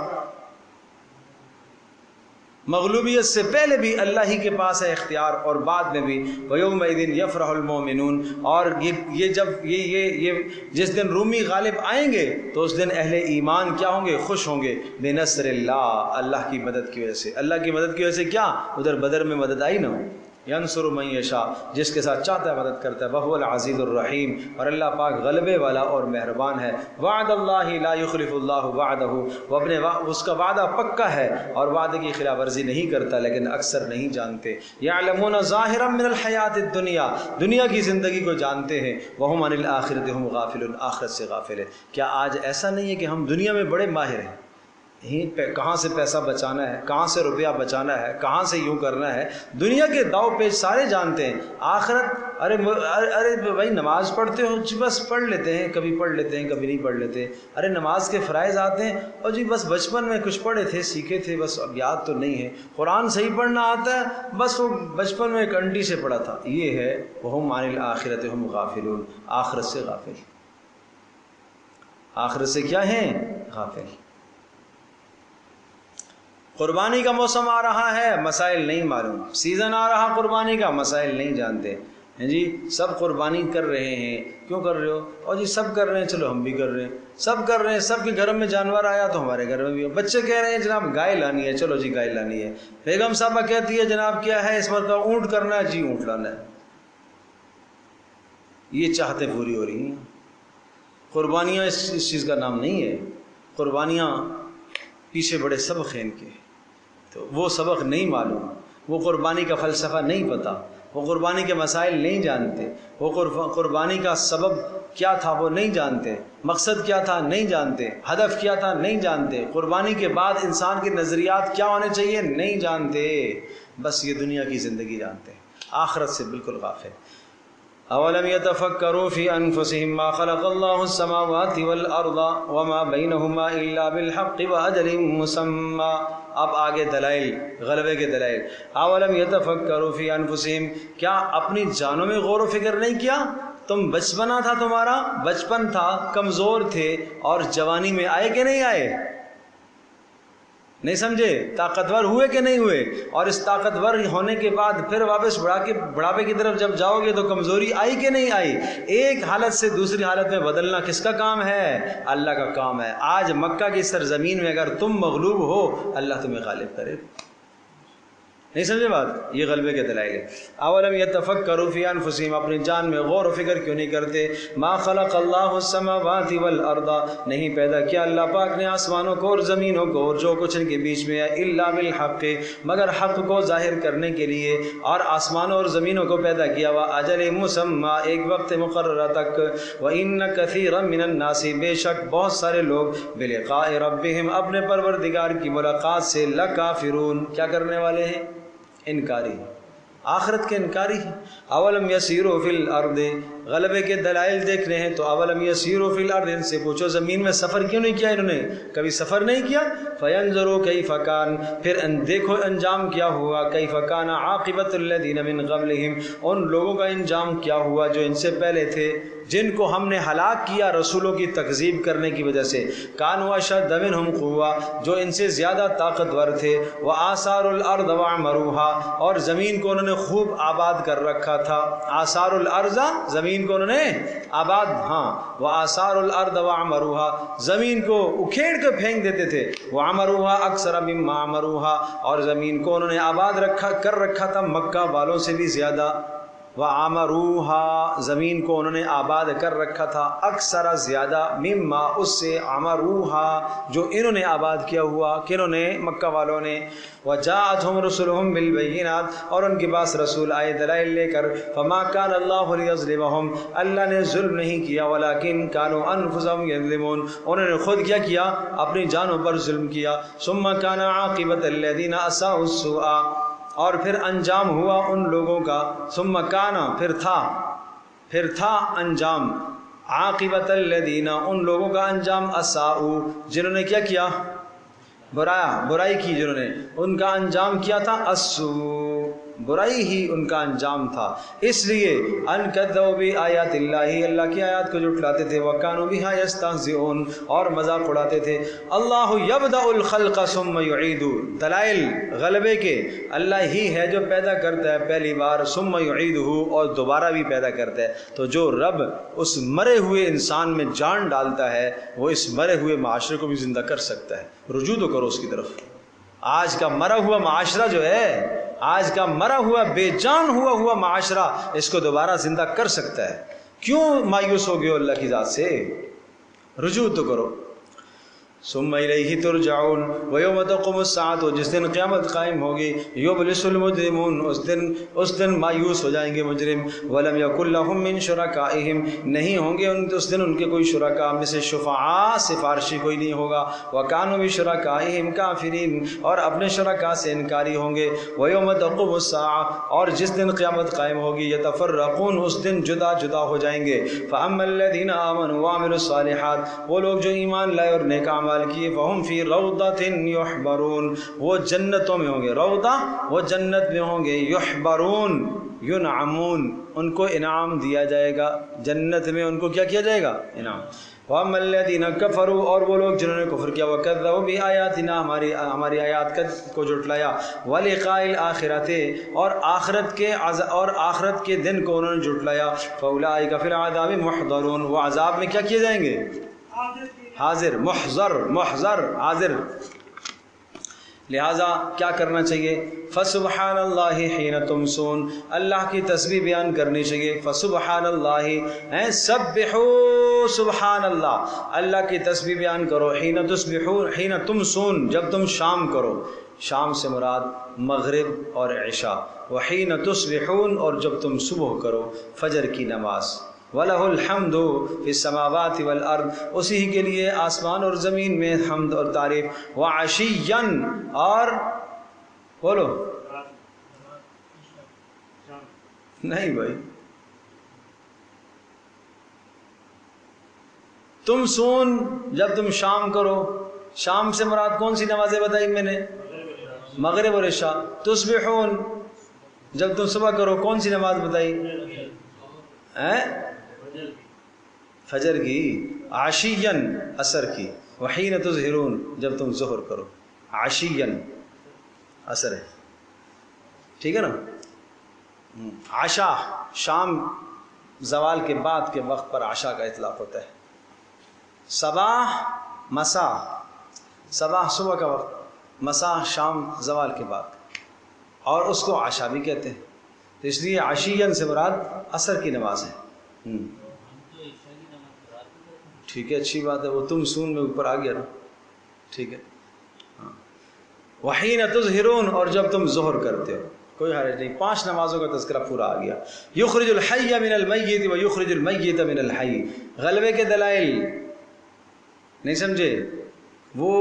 مغلوبیت سے پہلے بھی اللہ ہی کے پاس ہے اختیار اور بعد میں بھی. وَيَوْمَئِذٍ يَفْرَحُ الْمُؤْمِنُونَ، اور یہ جس دن رومی غالب آئیں گے تو اس دن اہل ایمان کیا ہوں گے؟ خوش ہوں گے. بِنَصْرِ اللَّهِ، اللہ کی مدد کی وجہ سے. اللہ کی مدد کی وجہ سے کیا؟ ادھر بدر میں مدد آئی نا. ینصر من یشاء، جس کے ساتھ چاہتا ہے مدد کرتا ہے. وَهُوَ الْعَزِيزُ الرَّحِيمُ، اور اللہ پاک غلبے والا اور مہربان ہے. وعد اللہ لا یخلف اللہ وعدہ، وہ اپنے اس کا وعدہ پکا ہے اور وعدے کی خلاف ورزی نہیں کرتا، لیکن اکثر نہیں جانتے. یعلمون ظاہرا من الحیات الدنیا، دنیا کی زندگی کو جانتے ہیں. وہم عن الآخرۃ ہم غافلون، آخرت سے غافل ہے. کیا آج ایسا نہیں ہے کہ ہم دنیا میں بڑے ماہر ہیں؟ کہاں سے پیسہ بچانا ہے، کہاں سے روپیہ بچانا ہے، کہاں سے یوں کرنا ہے، دنیا کے داؤ پیچ سارے جانتے ہیں. آخرت ارے بھائی نماز پڑھتے ہو جی، بس پڑھ لیتے ہیں، کبھی پڑھ لیتے ہیں کبھی نہیں پڑھ لیتے. ارے نماز کے فرائض آتے ہیں اور جی بس بچپن میں کچھ پڑھے تھے سیکھے تھے، بس اب یاد تو نہیں ہے. قرآن صحیح پڑھنا آتا ہے، بس وہ بچپن میں ایک انٹی سے پڑھا تھا. یہ ہے وہم عن الآخرۃ ہم غافلون، آخرت سے غافل. آخرت سے کیا ہیں؟ غافل. قربانی کا موسم آ رہا ہے، مسائل نہیں معلوم. سیزن آ رہا قربانی کا، مسائل نہیں جانتے ہیں جی. سب قربانی کر رہے ہیں، کیوں کر رہے ہو؟ اور جی سب کر رہے ہیں، چلو ہم بھی کر رہے ہیں. سب کر رہے ہیں، سب کے گھر میں جانور آیا تو ہمارے گھر میں بھی. بچے کہہ رہے ہیں جناب گائے لانی ہے، چلو جی گائے لانی ہے. بیگم صاحبہ کہتی ہے جناب کیا ہے اس مرتبہ اونٹ کرنا ہے، جی اونٹ لانا ہے. یہ چاہتے پوری ہو رہی ہیں. قربانیاں اس چیز کا نام نہیں ہے. قربانیاں پیچھے بڑے سبق ہیں ان کے، تو وہ سبق نہیں معلوم، وہ قربانی کا فلسفہ نہیں پتہ، وہ قربانی کے مسائل نہیں جانتے، وہ قربانی کا سبب کیا تھا وہ نہیں جانتے، مقصد کیا تھا نہیں جانتے، ہدف کیا تھا نہیں جانتے، قربانی کے بعد انسان کے نظریات کیا ہونے چاہیے نہیں جانتے. بس یہ دنیا کی زندگی جانتے ہیں، آخرت سے بالکل غافل. اولم يتفکروا فی انفسهم ما خلق اللہ السماوات والارض وما بینہما الا بالحق واجل مسمى. اب آگے دلائل، غلبے کے دلائل. اولم يتفکروا فی انفسهم، کیا اپنی جانوں میں غور و فکر نہیں کیا؟ تم بچپنا تھا، تمہارا بچپن تھا، کمزور تھے اور جوانی میں آئے کہ نہیں آئے؟ نہیں سمجھے؟ طاقتور ہوئے کہ نہیں ہوئے؟ اور اس طاقتور ہونے کے بعد پھر واپس بڑھاپے کی طرف جب جاؤ گے تو کمزوری آئی کہ نہیں آئی؟ ایک حالت سے دوسری حالت میں بدلنا کس کا کام ہے؟ اللہ کا کام ہے. آج مکہ کی سرزمین میں اگر تم مغلوب ہو، اللہ تمہیں غالب کرے. نہیں سمجھے بات؟ یہ غلبے کے دلائل ہے. اولم یتفکروا فی انفسہم، اپنی جان میں غور و فکر کیوں نہیں کرتے؟ ما خلق اللہ السماوات والارض، نہیں پیدا کیا اللہ پاک نے آسمانوں کو اور زمینوں کو اور جو کچھ ان کے بیچ میں ہے، الا بالحق، مگر حق کو ظاہر کرنے کے لیے. اور آسمانوں اور زمینوں کو پیدا کیا ہوا اجل مسمى، ایک وقت مقررہ تک. وان کثیرا من الناس، بے شک بہت سارے لوگ، بلقاء ربہم، اپنے پروردگار کی ملاقات سے، لکافرون، کیا کرنے والے ہیں؟ انکاری، آخرت کے انکاری ہیں. اولم یسیروا فی الارض، غلبے کے دلائل دیکھنے ہیں تو اولم یسیروا فی الارض، ان سے پوچھو زمین میں سفر کیوں نہیں کیا انہوں نے؟ کبھی سفر نہیں کیا. فینظروا کیف کان، پھر دیکھو انجام کیا ہوا. کیف کان عاقبۃ الذین من قبلہم، ان لوگوں کا انجام کیا ہوا جو ان سے پہلے تھے، جن کو ہم نے ہلاک کیا رسولوں کی تکذیب کرنے کی وجہ سے. کانوا اشد منہم قوہ، جو ان سے زیادہ طاقتور تھے. وآثاروا الارض وعمروها، اور زمین کو انہوں نے خوب آباد کر رکھا تھا. آثار الارض، زمین کو انہوں نے آباد، ہاں. وآثاروا الارض وعمروها، زمین کو اکھیڑ کے پھینک دیتے تھے. وعمروها اکثر مما عمروها، اور زمین کو انہوں نے آباد کر رکھا تھا مکہ والوں سے بھی زیادہ. وعمروها، زمین کو انہوں نے آباد کر رکھا تھا اکثر زیادہ، مما، اس سے، عمروها جو انہوں نے آباد کیا ہوا، کنہوں نے؟ مکہ والوں نے. وجاءتهم رسلهم بالبينات، اور ان کے پاس رسول آئے دلائل لے کر. فما كان الله ليظلمهم، اللہ نے ظلم نہیں کیا، ولكن كانوا انفسهم يظلمون، انہوں نے خود کیا کیا؟ اپنی جانوں پر ظلم کیا. ثم كان عاقبة الذين اساءوا السوء، اور پھر انجام ہوا ان لوگوں کا. ثم کان، پھر تھا انجام، عاقبۃ الذین، ان لوگوں کا انجام، اساءوا، جنہوں نے کیا کیا؟ برائی کی جنہوں نے، ان کا انجام کیا تھا السوء، برائی ہی ان کا انجام تھا، اس لیے ان کذبوا بآیات اللہ، اللہ کی آیات کو جھٹلاتے تھے، وکانوا بہا یستہزئون، اور مذاق اڑاتے تھے۔ اللہ یبدأ الخلق ثم یعید، دلائل غلبے کے، اللہ ہی ہے جو پیدا کرتا ہے پہلی بار، ثم یعیدہ، اور دوبارہ بھی پیدا کرتا ہے۔ تو جو رب اس مرے ہوئے انسان میں جان ڈالتا ہے وہ اس مرے ہوئے معاشرے کو بھی زندہ کر سکتا ہے۔ رجوع تو کرو اس کی طرف۔ آج کا مرا ہوا معاشرہ جو ہے، آج کا مرا ہوا بے جان ہوا معاشرہ اس کو دوبارہ زندہ کر سکتا ہے۔ کیوں مایوس ہو گئے اللہ کی ذات سے؟ رجوع تو کرو۔ ثم الیہ ترجعون ویوم تقوم الساعۃ، جس دن قیامت قائم ہوگی، یبلس المجرمون، اس دن مایوس ہو جائیں گے مجرم، ولم یکن لہم من شرکائہم، نہیں ہوں گے اس دن ان کے کوئی شرکاء میں سے شفعاء، سفارشی کوئی نہیں ہوگا، وکانوا بشرکائہم کافرین، اور اپنے شرکاء سے انکاری ہوں گے، ویوم تقوم الساعۃ، اور جس دن قیامت قائم ہوگی، یتفرقون، اس دن جدا جدا ہو جائیں گے، فاما الذین آمنوا وعملوا الصالحات، وہ لوگ جو ایمان لائے اور نیک اعمال کیے، فہم فی روضۃ یحبرون، وہ جنتوں میں ہوں گے، روضہ وہ جنت میں ہوں گے، یحبرون ینعمون، ان کو انعام دیا جائے گا، جنت میں ان کو کیا کیا جائے گا؟ انعام۔ وَأَمَّا الَّذِينَ كَفَرُوا، اور وہ لوگ جنہوں نے کفر کیا، وَكَذَّبُوا بِآيَاتِنَا، ہماری آیات کو جھٹلایا، وَلِقَاءِ الْآخِرَةِ، اور آخرت کے دن کو انہوں نے جھٹلایا، فَأُولَٰئِكَ فِي الْعَذَابِ مُحْضَرُونَ، وہ عذاب میں کیا کیے جائیں گے؟ حاضر، محضر حاضر۔ لہٰذا کیا کرنا چاہیے؟ فسبحان اللہ حین تمسون، اللہ کی تسبیح بیان کرنی چاہیے، فسبحان اللہ، سبحوا سبحان اللہ، اللہ کی تسبیح بیان کرو، حین تصبحون، حین تمسون، جب تم شام کرو، شام سے مراد مغرب اور عشاء، وحین تصبحون، اور جب تم صبح کرو، فجر کی نماز، وَلَهُ الْحَمْدُ فِي السَّمَاوَاتِ وَالْأَرْضِ، اسی ہی کے لیے آسمان اور زمین میں حمد اور تعریف، وَعَشِيًّا، اور بولو نہیں بھائی، تم سون، جب تم شام کرو، شام سے مراد کون سی نمازیں بتائی میں نے؟ مغرب اور عشاء۔ تصبحون، جب تم صبح کرو، کون سی نماز بتائی؟ فجر کی، عشیًا عصر کی، وحین تظہرون، جب تم ظہر کرو، عشیًا عصر ہے، ٹھیک ہے نا؟ عشاء شام، زوال کے بعد کے وقت پر عشاء کا اطلاق ہوتا ہے۔ صباح مساء، صباح صبح کا وقت، مساء شام زوال کے بعد، اور اس کو عشاء بھی کہتے ہیں، تو اس لیے عشیًا سے مراد عصر کی نماز ہے۔ ٹھیک ہے، اچھی بات ہے، وہ تم سون میں اوپر آ گیا نا، ٹھیک ہے۔ وحین تظہرون، اور جب تم ظہر کرتے ہو، کوئی حرج نہیں، 5 نمازوں کا تذکرہ پورا آ گیا۔ یخرج الحی من المیت و یخرج المیت من الحی، غلبے کے دلائل نہیں سمجھے؟ وہ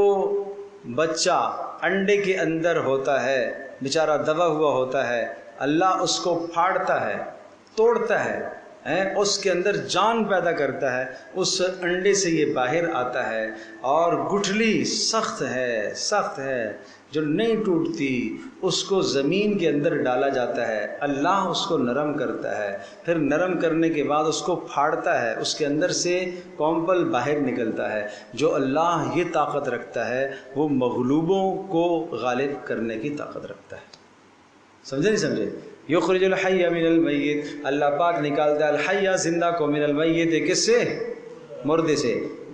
بچہ انڈے کے اندر ہوتا ہے، بیچارہ دبا ہوا ہوتا ہے، اللہ اس کو پھاڑتا ہے، توڑتا ہے، اس کے اندر جان پیدا کرتا ہے، اس انڈے سے یہ باہر آتا ہے، اور گٹھلی سخت ہے جو نہیں ٹوٹتی، اس کو زمین کے اندر ڈالا جاتا ہے، اللہ اس کو نرم کرتا ہے، پھر نرم کرنے کے بعد اس کو پھاڑتا ہے، اس کے اندر سے کومپل باہر نکلتا ہے۔ جو اللہ یہ طاقت رکھتا ہے وہ مغلوبوں کو غالب کرنے کی طاقت رکھتا ہے، سمجھے نہیں سمجھے؟ یخرج الحی من المیت، اللہ پاک نکالتا ہے الحی زندہ کو، من المیت کس سے؟ مردے سے،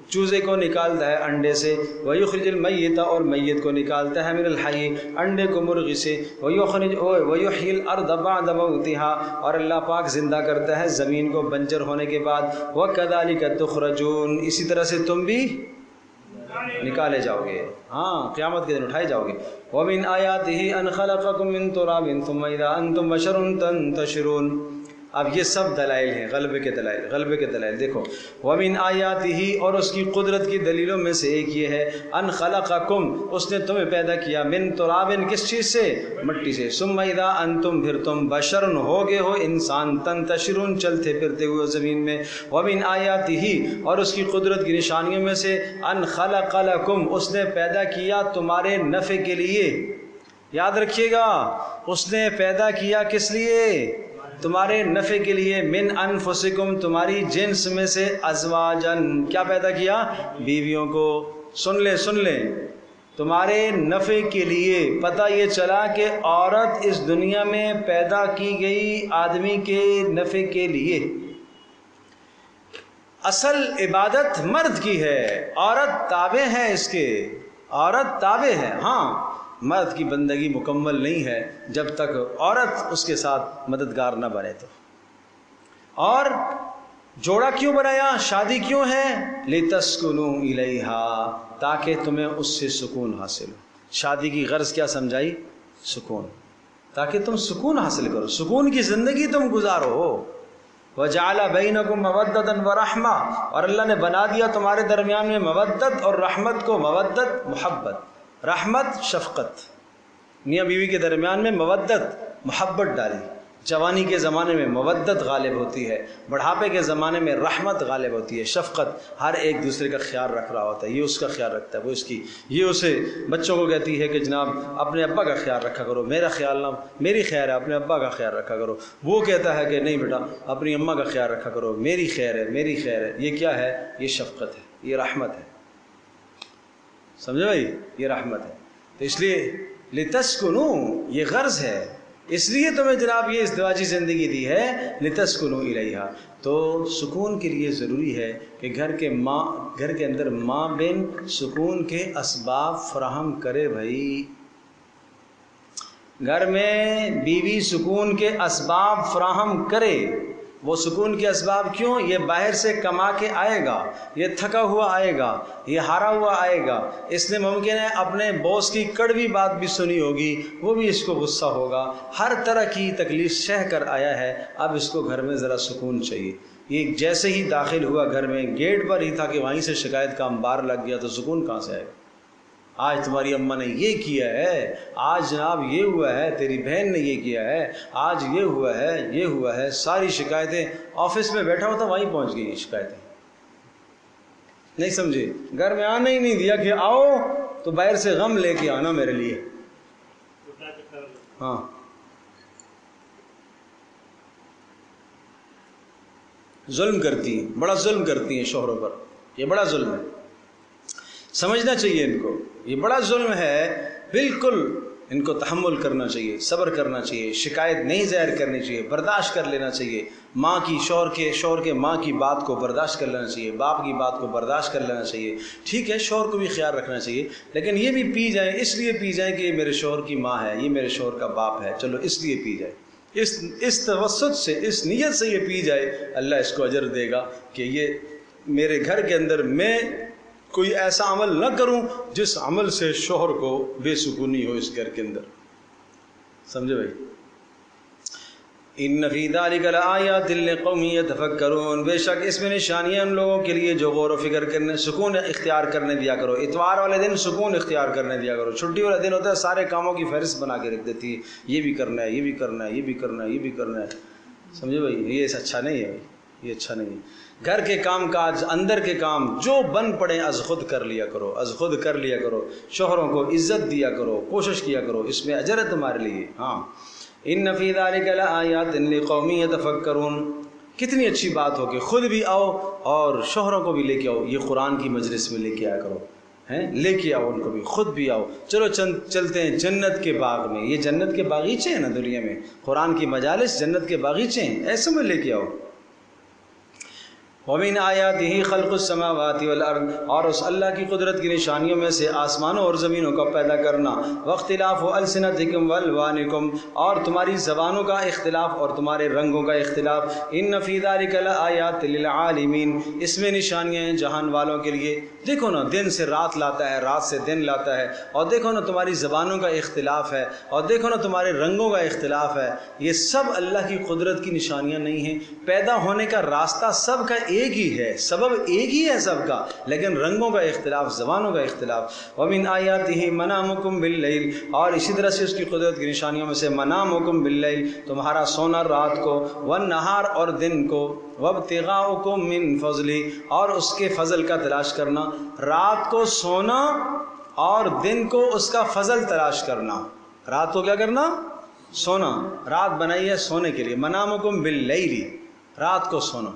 چوزے کو نکالتا ہے انڈے سے، ویخرج المیت، اور میت کو نکالتا ہے من الحی، انڈے کو مرغی سے، ویحیی الارض بعد موتها، اور اللہ پاک زندہ کرتا ہے زمین کو بنجر ہونے کے بعد، وکذالک تخرجون، اسی طرح سے تم بھی نکالے جاؤ گے، ہاں قیامت کے دن اٹھائے جاؤ گے۔ وَمِنْ آیَاتِهِ أَنْ خَلَقَكُم مِّن تُرَابٍ ثُمَّ إِذَا أَنْتُمْ بَشَرٌ تَنْتَشِرُونَ، اب یہ سب دلائل ہیں، غلبے کے دلائل دیکھو، وَمِنْ آیَاتِهِ، اور اس کی قدرت کی دلیلوں میں سے ایک یہ ہے، ان خلقکم، اس نے تمہیں پیدا کیا، من تراب، کس چیز سے؟ مٹی سے، ثم اذا انتم، پھر تم، بشر ہو گئے ہو، انسان، تنتشرون، چلتے پھرتے ہوئے زمین میں، وَمِنْ آیَاتِهِ، اور اس کی قدرت کی نشانیوں میں سے، ان خلق لکم، اس نے پیدا کیا تمہارے نفع کے لیے، یاد رکھیے گا، اس نے پیدا کیا کس لیے؟ تمہارے نفع کے لیے، من انفسکم، تمہاری جنس میں سے، ازواجن، کیا پیدا کیا؟ بیویوں کو، سن لیں، تمہارے نفع کے لیے۔ پتہ یہ چلا کہ عورت اس دنیا میں پیدا کی گئی آدمی کے نفع کے لیے، اصل عبادت مرد کی ہے، عورت تابع ہے اس کے، عورت تابع ہے، ہاں مرد کی بندگی مکمل نہیں ہے جب تک عورت اس کے ساتھ مددگار نہ بنے تو۔ اور جوڑا کیوں بنایا؟ شادی کیوں ہے؟ لِتَسْكُنُوا إِلَيْهَا، تاکہ تمہیں اس سے سکون حاصل ہو۔ شادی کی غرض کیا سمجھائی؟ سکون، تاکہ تم سکون حاصل کرو، سکون کی زندگی تم گزارو۔ وَجَعَلَ بَيْنَكُمْ مَوَدَّةً وَرَحْمَةً، اور اللہ نے بنا دیا تمہارے درمیان میں مودت اور رحمت کو، مودت محبت، رحمت شفقت، میاں بیوی کے درمیان میں مودت محبت ڈالی۔ جوانی کے زمانے میں مودت غالب ہوتی ہے، بڑھاپے کے زمانے میں رحمت غالب ہوتی ہے، شفقت، ہر ایک دوسرے کا خیال رکھ رہا ہوتا ہے، یہ اس کا خیال رکھتا ہے، وہ اس کی، یہ اسے بچوں کو کہتی ہے کہ جناب اپنے ابا کا خیال رکھا کرو، میرا خیال نہ، میری خیر ہے، اپنے ابا کا خیال رکھا کرو، وہ کہتا ہے کہ نہیں بیٹا اپنی اماں کا خیال رکھا کرو، میری خیر ہے، میری خیر ہے۔ یہ کیا ہے؟ یہ شفقت ہے، یہ رحمت ہے، سمجھے بھائی، یہ رحمت ہے۔ تو اس لیے لِتَسْكُنُوا، یہ غرض ہے، اس لیے تمہیں جناب یہ ازدواجی زندگی دی ہے، لِتَسْكُنُوا إِلَيْهَا۔ تو سکون کے لیے ضروری ہے کہ گھر کے اندر ماں بہن سکون کے اسباب فراہم کرے۔ بھائی گھر میں بیوی سکون کے اسباب فراہم کرے۔ وہ سکون کے اسباب کیوں؟ یہ باہر سے کما کے آئے گا، یہ تھکا ہوا آئے گا، یہ ہارا ہوا آئے گا، اس نے ممکن ہے اپنے باس کی کڑوی بات بھی سنی ہوگی، وہ بھی اس کو غصہ ہوگا، ہر طرح کی تکلیف سہ کر آیا ہے، اب اس کو گھر میں ذرا سکون چاہیے۔ یہ جیسے ہی داخل ہوا گھر میں، گیٹ پر ہی تھا کہ وہیں سے شکایت کا انبار لگ گیا، تو سکون کہاں سے آئے گا؟ آج تمہاری اماں نے یہ کیا ہے، آج جناب یہ ہوا ہے، تیری بہن نے یہ کیا ہے، آج یہ ہوا ہے، یہ ہوا ہے، ساری شکایتیں، آفس میں بیٹھا ہوا تھا وہیں پہنچ گئی شکایتیں، نہیں سمجھے؟ گھر میں آنا ہی نہیں دیا کہ آؤ تو باہر سے غم لے کے آنا میرے لیے۔ ہاں ظلم کرتی ہیں، بڑا ظلم کرتی ہیں شوہروں پر، یہ بڑا ظلم ہے، سمجھنا چاہیے ان کو، یہ بڑا ظلم ہے، بالکل ان کو تحمل کرنا چاہیے، صبر کرنا چاہیے، شکایت نہیں ظاہر کرنی چاہیے، برداشت کر لینا چاہیے، ماں کی، شوہر کے ماں کی بات کو برداشت کر لینا چاہیے، باپ کی بات کو برداشت کر لینا چاہیے، ٹھیک ہے شوہر کو بھی خیال رکھنا چاہیے، لیکن یہ بھی پی جائیں، اس لیے پی جائیں کہ یہ میرے شوہر کی ماں ہے، یہ میرے شوہر کا باپ ہے، چلو اس لیے پی جائے، اس توسط سے، اس نیت سے یہ پی جائے، اللہ اس کو اجر دے گا کہ یہ میرے گھر کے اندر میں کوئی ایسا عمل نہ کروں جس عمل سے شوہر کو بے سکونی ہو اس گھر کے اندر، سمجھے بھائی؟ ان فی ذلک لآیات لقوم یتفکرون، بے شک اس میں نشانیاں ان لوگوں کے لیے جو غور و فکر کرنے، سکون اختیار کرنے دیا کرو، اتوار والے دن سکون اختیار کرنے دیا کرو، چھٹی والے دن ہوتا ہے سارے کاموں کی فہرست بنا کے رکھ دیتی ہے، یہ بھی کرنا ہے، یہ بھی کرنا ہے، یہ بھی کرنا ہے، یہ بھی کرنا ہے، سمجھے بھائی؟ یہ اچھا نہیں ہے بھائی، یہ اچھا نہیں ہے۔ گھر کے کام کاج، اندر کے کام جو بن پڑے از خود کر لیا کرو، از خود کر لیا کرو، شوہروں کو عزت دیا کرو، کوشش کیا کرو، اس میں اجر ہے تمہارے لیے۔ ہاں ان فی ذلک لآیات لقوم یتفکرون، کتنی اچھی بات ہو کہ خود بھی آؤ اور شوہروں کو بھی لے کے آؤ، یہ قرآن کی مجلس میں لے کے آیا کرو، ہیں لے کے آؤ ان کو بھی، خود بھی آؤ، چلو چلتے ہیں جنت کے باغ میں، یہ جنت کے باغیچے ہیں نا دنیا میں، قرآن کی مجالس جنت کے باغیچے ہیں، ایسے میں لے کے آؤ۔ وَمِنْ آيَاتِهِ خَلْقُ السَّمَاوَاتِ وَالْأَرْضِ، اور اس اللہ کی قدرت کی نشانیوں میں سے آسمانوں اور زمینوں کا پیدا کرنا، وَاخْتِلَافُ أَلْسِنَتِكُمْ وَأَلْوَانِكُمْ، اور تمہاری زبانوں کا اختلاف اور تمہارے رنگوں کا اختلاف، إِنَّ فِي ذَلِكَ لَآيَاتٍ لِلْعَالِمِينَ، اس میں نشانیاں ہیں جہان والوں کے لیے۔ دیکھو نا، دن سے رات لاتا ہے، رات سے دن لاتا ہے، اور دیکھو نا تمہاری زبانوں کا اختلاف ہے، اور دیکھو نا تمہارے رنگوں کا اختلاف ہے۔ یہ سب اللہ کی قدرت کی نشانیاں نہیں ہیں؟ پیدا ہونے کا راستہ سب کا ایک ہی ہے، سبب ایک ہی ہے سب کا، لیکن رنگوں کا اختلاف، زبانوں کا اختلاف۔ وَمِنْ آيَاتِهِ مَنَامُكُمْ بِاللَّيْلِ، اور اسی طرح سے اس کی قدرت کی نشانیوں میں سے منامکم باللیل، تمہارا سونا رات کو، والنہار، اور دن کو، وابتغاؤکم من فضلی، اور اس کے فضل کا تلاش کرنا، رات کو سونا اور دن کو اس کا فضل تلاش کرنا۔ رات کو کیا کرنا؟ سونا، رات بنائی ہے سونے کے لیے، منامکم باللیل، رات کو سونا،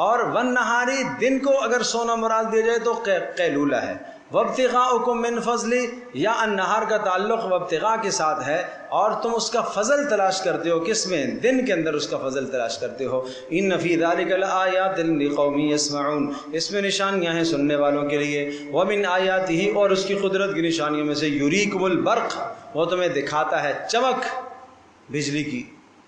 اور والنہاری، دن کو اگر سونا مراد دیا جائے تو قیلولہ ہے۔ وابتغاؤکم من فضلی، یا النہار کا تعلق وابتغاء کے ساتھ ہے، اور تم اس کا فضل تلاش کرتے ہو، کس میں؟ دن کے اندر اس کا فضل تلاش کرتے ہو۔ ان فی ذلک لآیات لقوم یسمعون، اس میں نشانیاں ہیں سننے والوں کے لیے۔ ومن آیاتہ، اور اس کی قدرت کی نشانیوں میں سے یریکم البرق، وہ تمہیں دکھاتا ہے چمک بجلی کی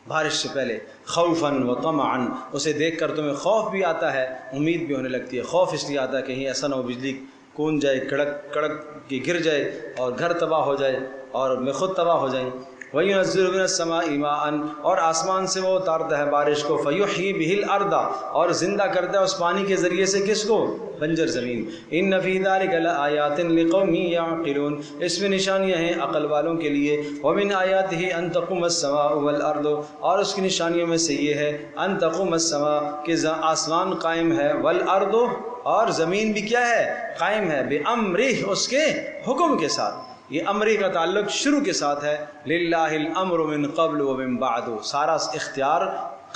بارش سے پہلے، خوفاً و طمعاً، اسے دیکھ کر تمہیں خوف بھی آتا ہے، امید بھی ہونے لگتی ہے۔ خوف اس لیے آتا ہے کہیں ایسا نہ ہو بجلی کون جائے، کڑک کڑک کی گر جائے اور گھر تباہ ہو جائے اور میں خود تباہ ہو جائیں۔ وَيُنَزِّلُ مِنَ السَّمَاءِ مَاءً، اور آسمان سے وہ اتارتا ہے بارش کو، فَيُحْيِي بِهِ الْأَرْضَ، اور زندہ کرتا ہے اس پانی کے ذریعے سے کس کو؟ بنجر زمین۔ إِنَّ فِي ذَلِكَ لَآيَاتٍ لِقَوْمٍ يَعْقِلُونَ، اس میں نشانیاں ہیں عقل والوں کے لیے۔ وَمِنْ آيَاتِهِ أَن تَقُومَ السَّمَاءُ وَالْأَرْضُ، اور اس کی نشانیوں میں سے یہ ہے أَن تَقُومَ السَّمَاء، کہ آسمان قائم ہے، وَالْأَرْضُ، اور زمین بھی کیا ہے؟ قائم ہے، بِأَمْرِهِ، اس کے حکم کے ساتھ۔ یہ امری کا تعلق شروع کے ساتھ ہے، للہ الامر من قبل ومن بعد، سارا اختیار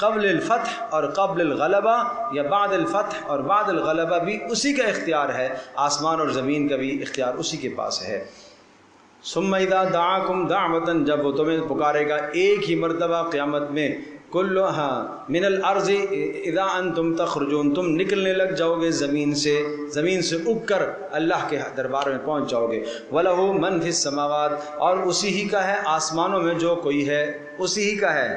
قبل الفتح اور قبل الغلبہ، یا بعد الفتح اور بعد الغلبہ بھی اسی کا اختیار ہے، آسمان اور زمین کا بھی اختیار اسی کے پاس ہے۔ ثم اذا دعاکم دعوۃ، جب وہ تمہیں پکارے گا ایک ہی مرتبہ قیامت میں، من الارض اذا انتم تخرجون، تم نکلنے لگ جاؤ گے زمین سے اگ کر اللہ کے دربار میں پہنچ جاؤ گے۔ وَلَهُ مَنْ فِي السَّمَاوَاتِ، اور اسی ہی کا ہے آسمانوں میں جو کوئی ہے، اسی ہی کا ہے۔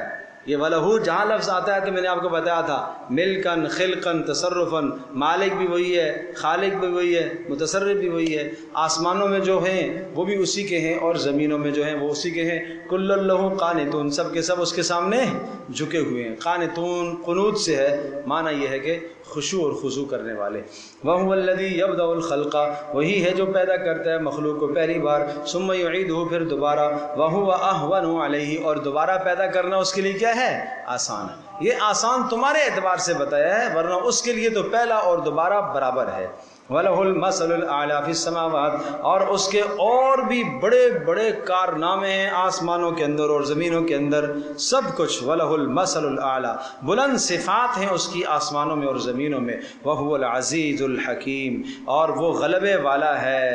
یہ وَلَهُ جہاں لفظ آتا ہے تو میں نے آپ کو بتایا تھا، ملکن، خلقن، تصرفن، مالک بھی وہی ہے، خالق بھی وہی ہے، متصرف بھی وہی ہے۔ آسمانوں میں جو ہیں وہ بھی اسی کے ہیں، اور زمینوں میں جو ہیں وہ اسی کے ہیں۔ کل لہ قانتون، سب کے سب اس کے سامنے جھکے ہوئے ہیں۔ قانتون قنوت سے ہے، معنی یہ ہے کہ خشوع اور خضوع کرنے والے۔ وَهُوَ الَّذِي يَبْدَأُ الْخَلْقَ، وہی ہے جو پیدا کرتا ہے مخلوق کو پہلی بار، ثُمَّ يُعِيدُهُ، پھر دوبارہ، وَهُوَ أَهْوَنُ عَلَيْهِ، اور دوبارہ پیدا کرنا اس کے لیے کیا ہے؟ آسان ہے۔ یہ آسان تمہارے اعتبار سے بتایا ہے، ورنہ اس کے لیے تو پہلا اور دوبارہ برابر ہے۔ وَلَهُ الْمَثَلُ الْأَعْلَى فِي السَّمَاوَاتِ، اور اس کے اور بھی بڑے بڑے کارنامے ہیں آسمانوں کے اندر اور زمینوں کے اندر، سب کچھ۔ وَلَهُ الْمَثَلُ الْأَعْلَى، بلند صفات ہیں اس کی آسمانوں میں اور زمینوں میں۔ وَهُوَ الْعَزِيزُ الْحَكِيمُ، اور وہ غلبے والا ہے،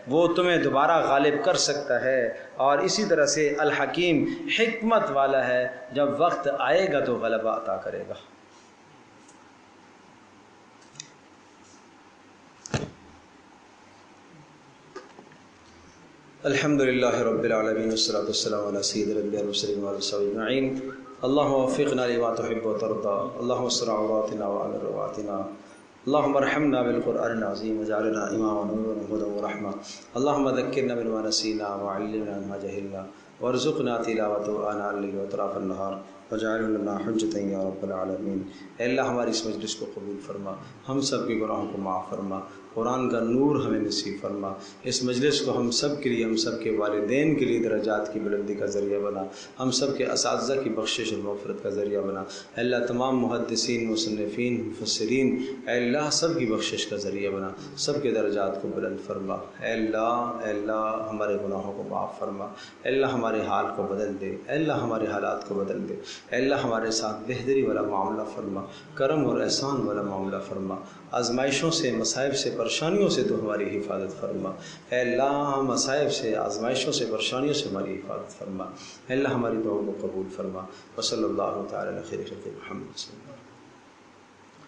وہ تمہیں دوبارہ غالب کر سکتا ہے، اور اسی طرح سے الحکیم، حکمت والا ہے، جب وقت آئے گا تو غلبہ عطا کرے گا۔ الحمد للہ رب العالمین، والصلاة والسلام علی سید الانبیاء والمرسلین وعلی آلہ وصحبہ اجمعین۔ اللہم وفقنا لما تحب وترضى، اللہم استر عوراتنا وآمن رواتنا، اللہم ارحمنا بالقرآن العظیم واجعلنا اماما ونورا وهدى ورحمة، اللہم ذکرنا مما نسینا وعلمنا ما جہلنا وارزقنا تلاوته آناء الليل واطراف النہار وجعلنا لنا حجتا یا رب العالمین۔ اے اللہ ہماری اس مجلس کو قبول فرما، ہم سب کے گناہوں کو معاف فرما، قرآن کا نور ہمیں نصیب فرما، اس مجلس کو ہم سب کے لیے، ہم سب کے والدین کے لیے درجات کی بلندی کا ذریعہ بنا، ہم سب کے اساتذہ کی بخشش اور مغفرت کا ذریعہ بنا۔ اے اللہ تمام محدثین، مصنفین، مفسرین، اے اللہ سب کی بخشش کا ذریعہ بنا، سب کے درجات کو بلند فرما۔ اے اللہ ہمارے گناہوں کو معاف فرما، اے اللہ ہمارے حال کو بدل دے، اے اللہ ہمارے حالات کو بدل دے، اے اللہ ہمارے ساتھ بہتری والا معاملہ فرما، کرم اور احسان والا معاملہ فرما، آزمائشوں سے، مصائب سے، پریشانیوں سے تو ہماری حفاظت فرما۔ اے اللہ مصائب سے، آزمائشوں سے، پریشانیوں سے ہماری حفاظت فرما۔ اے اللہ ہماری دعاؤں کو قبول فرما۔ وصلی اللہ تعالی علی خیر خلق محمد صلی اللہ علیہ وسلم۔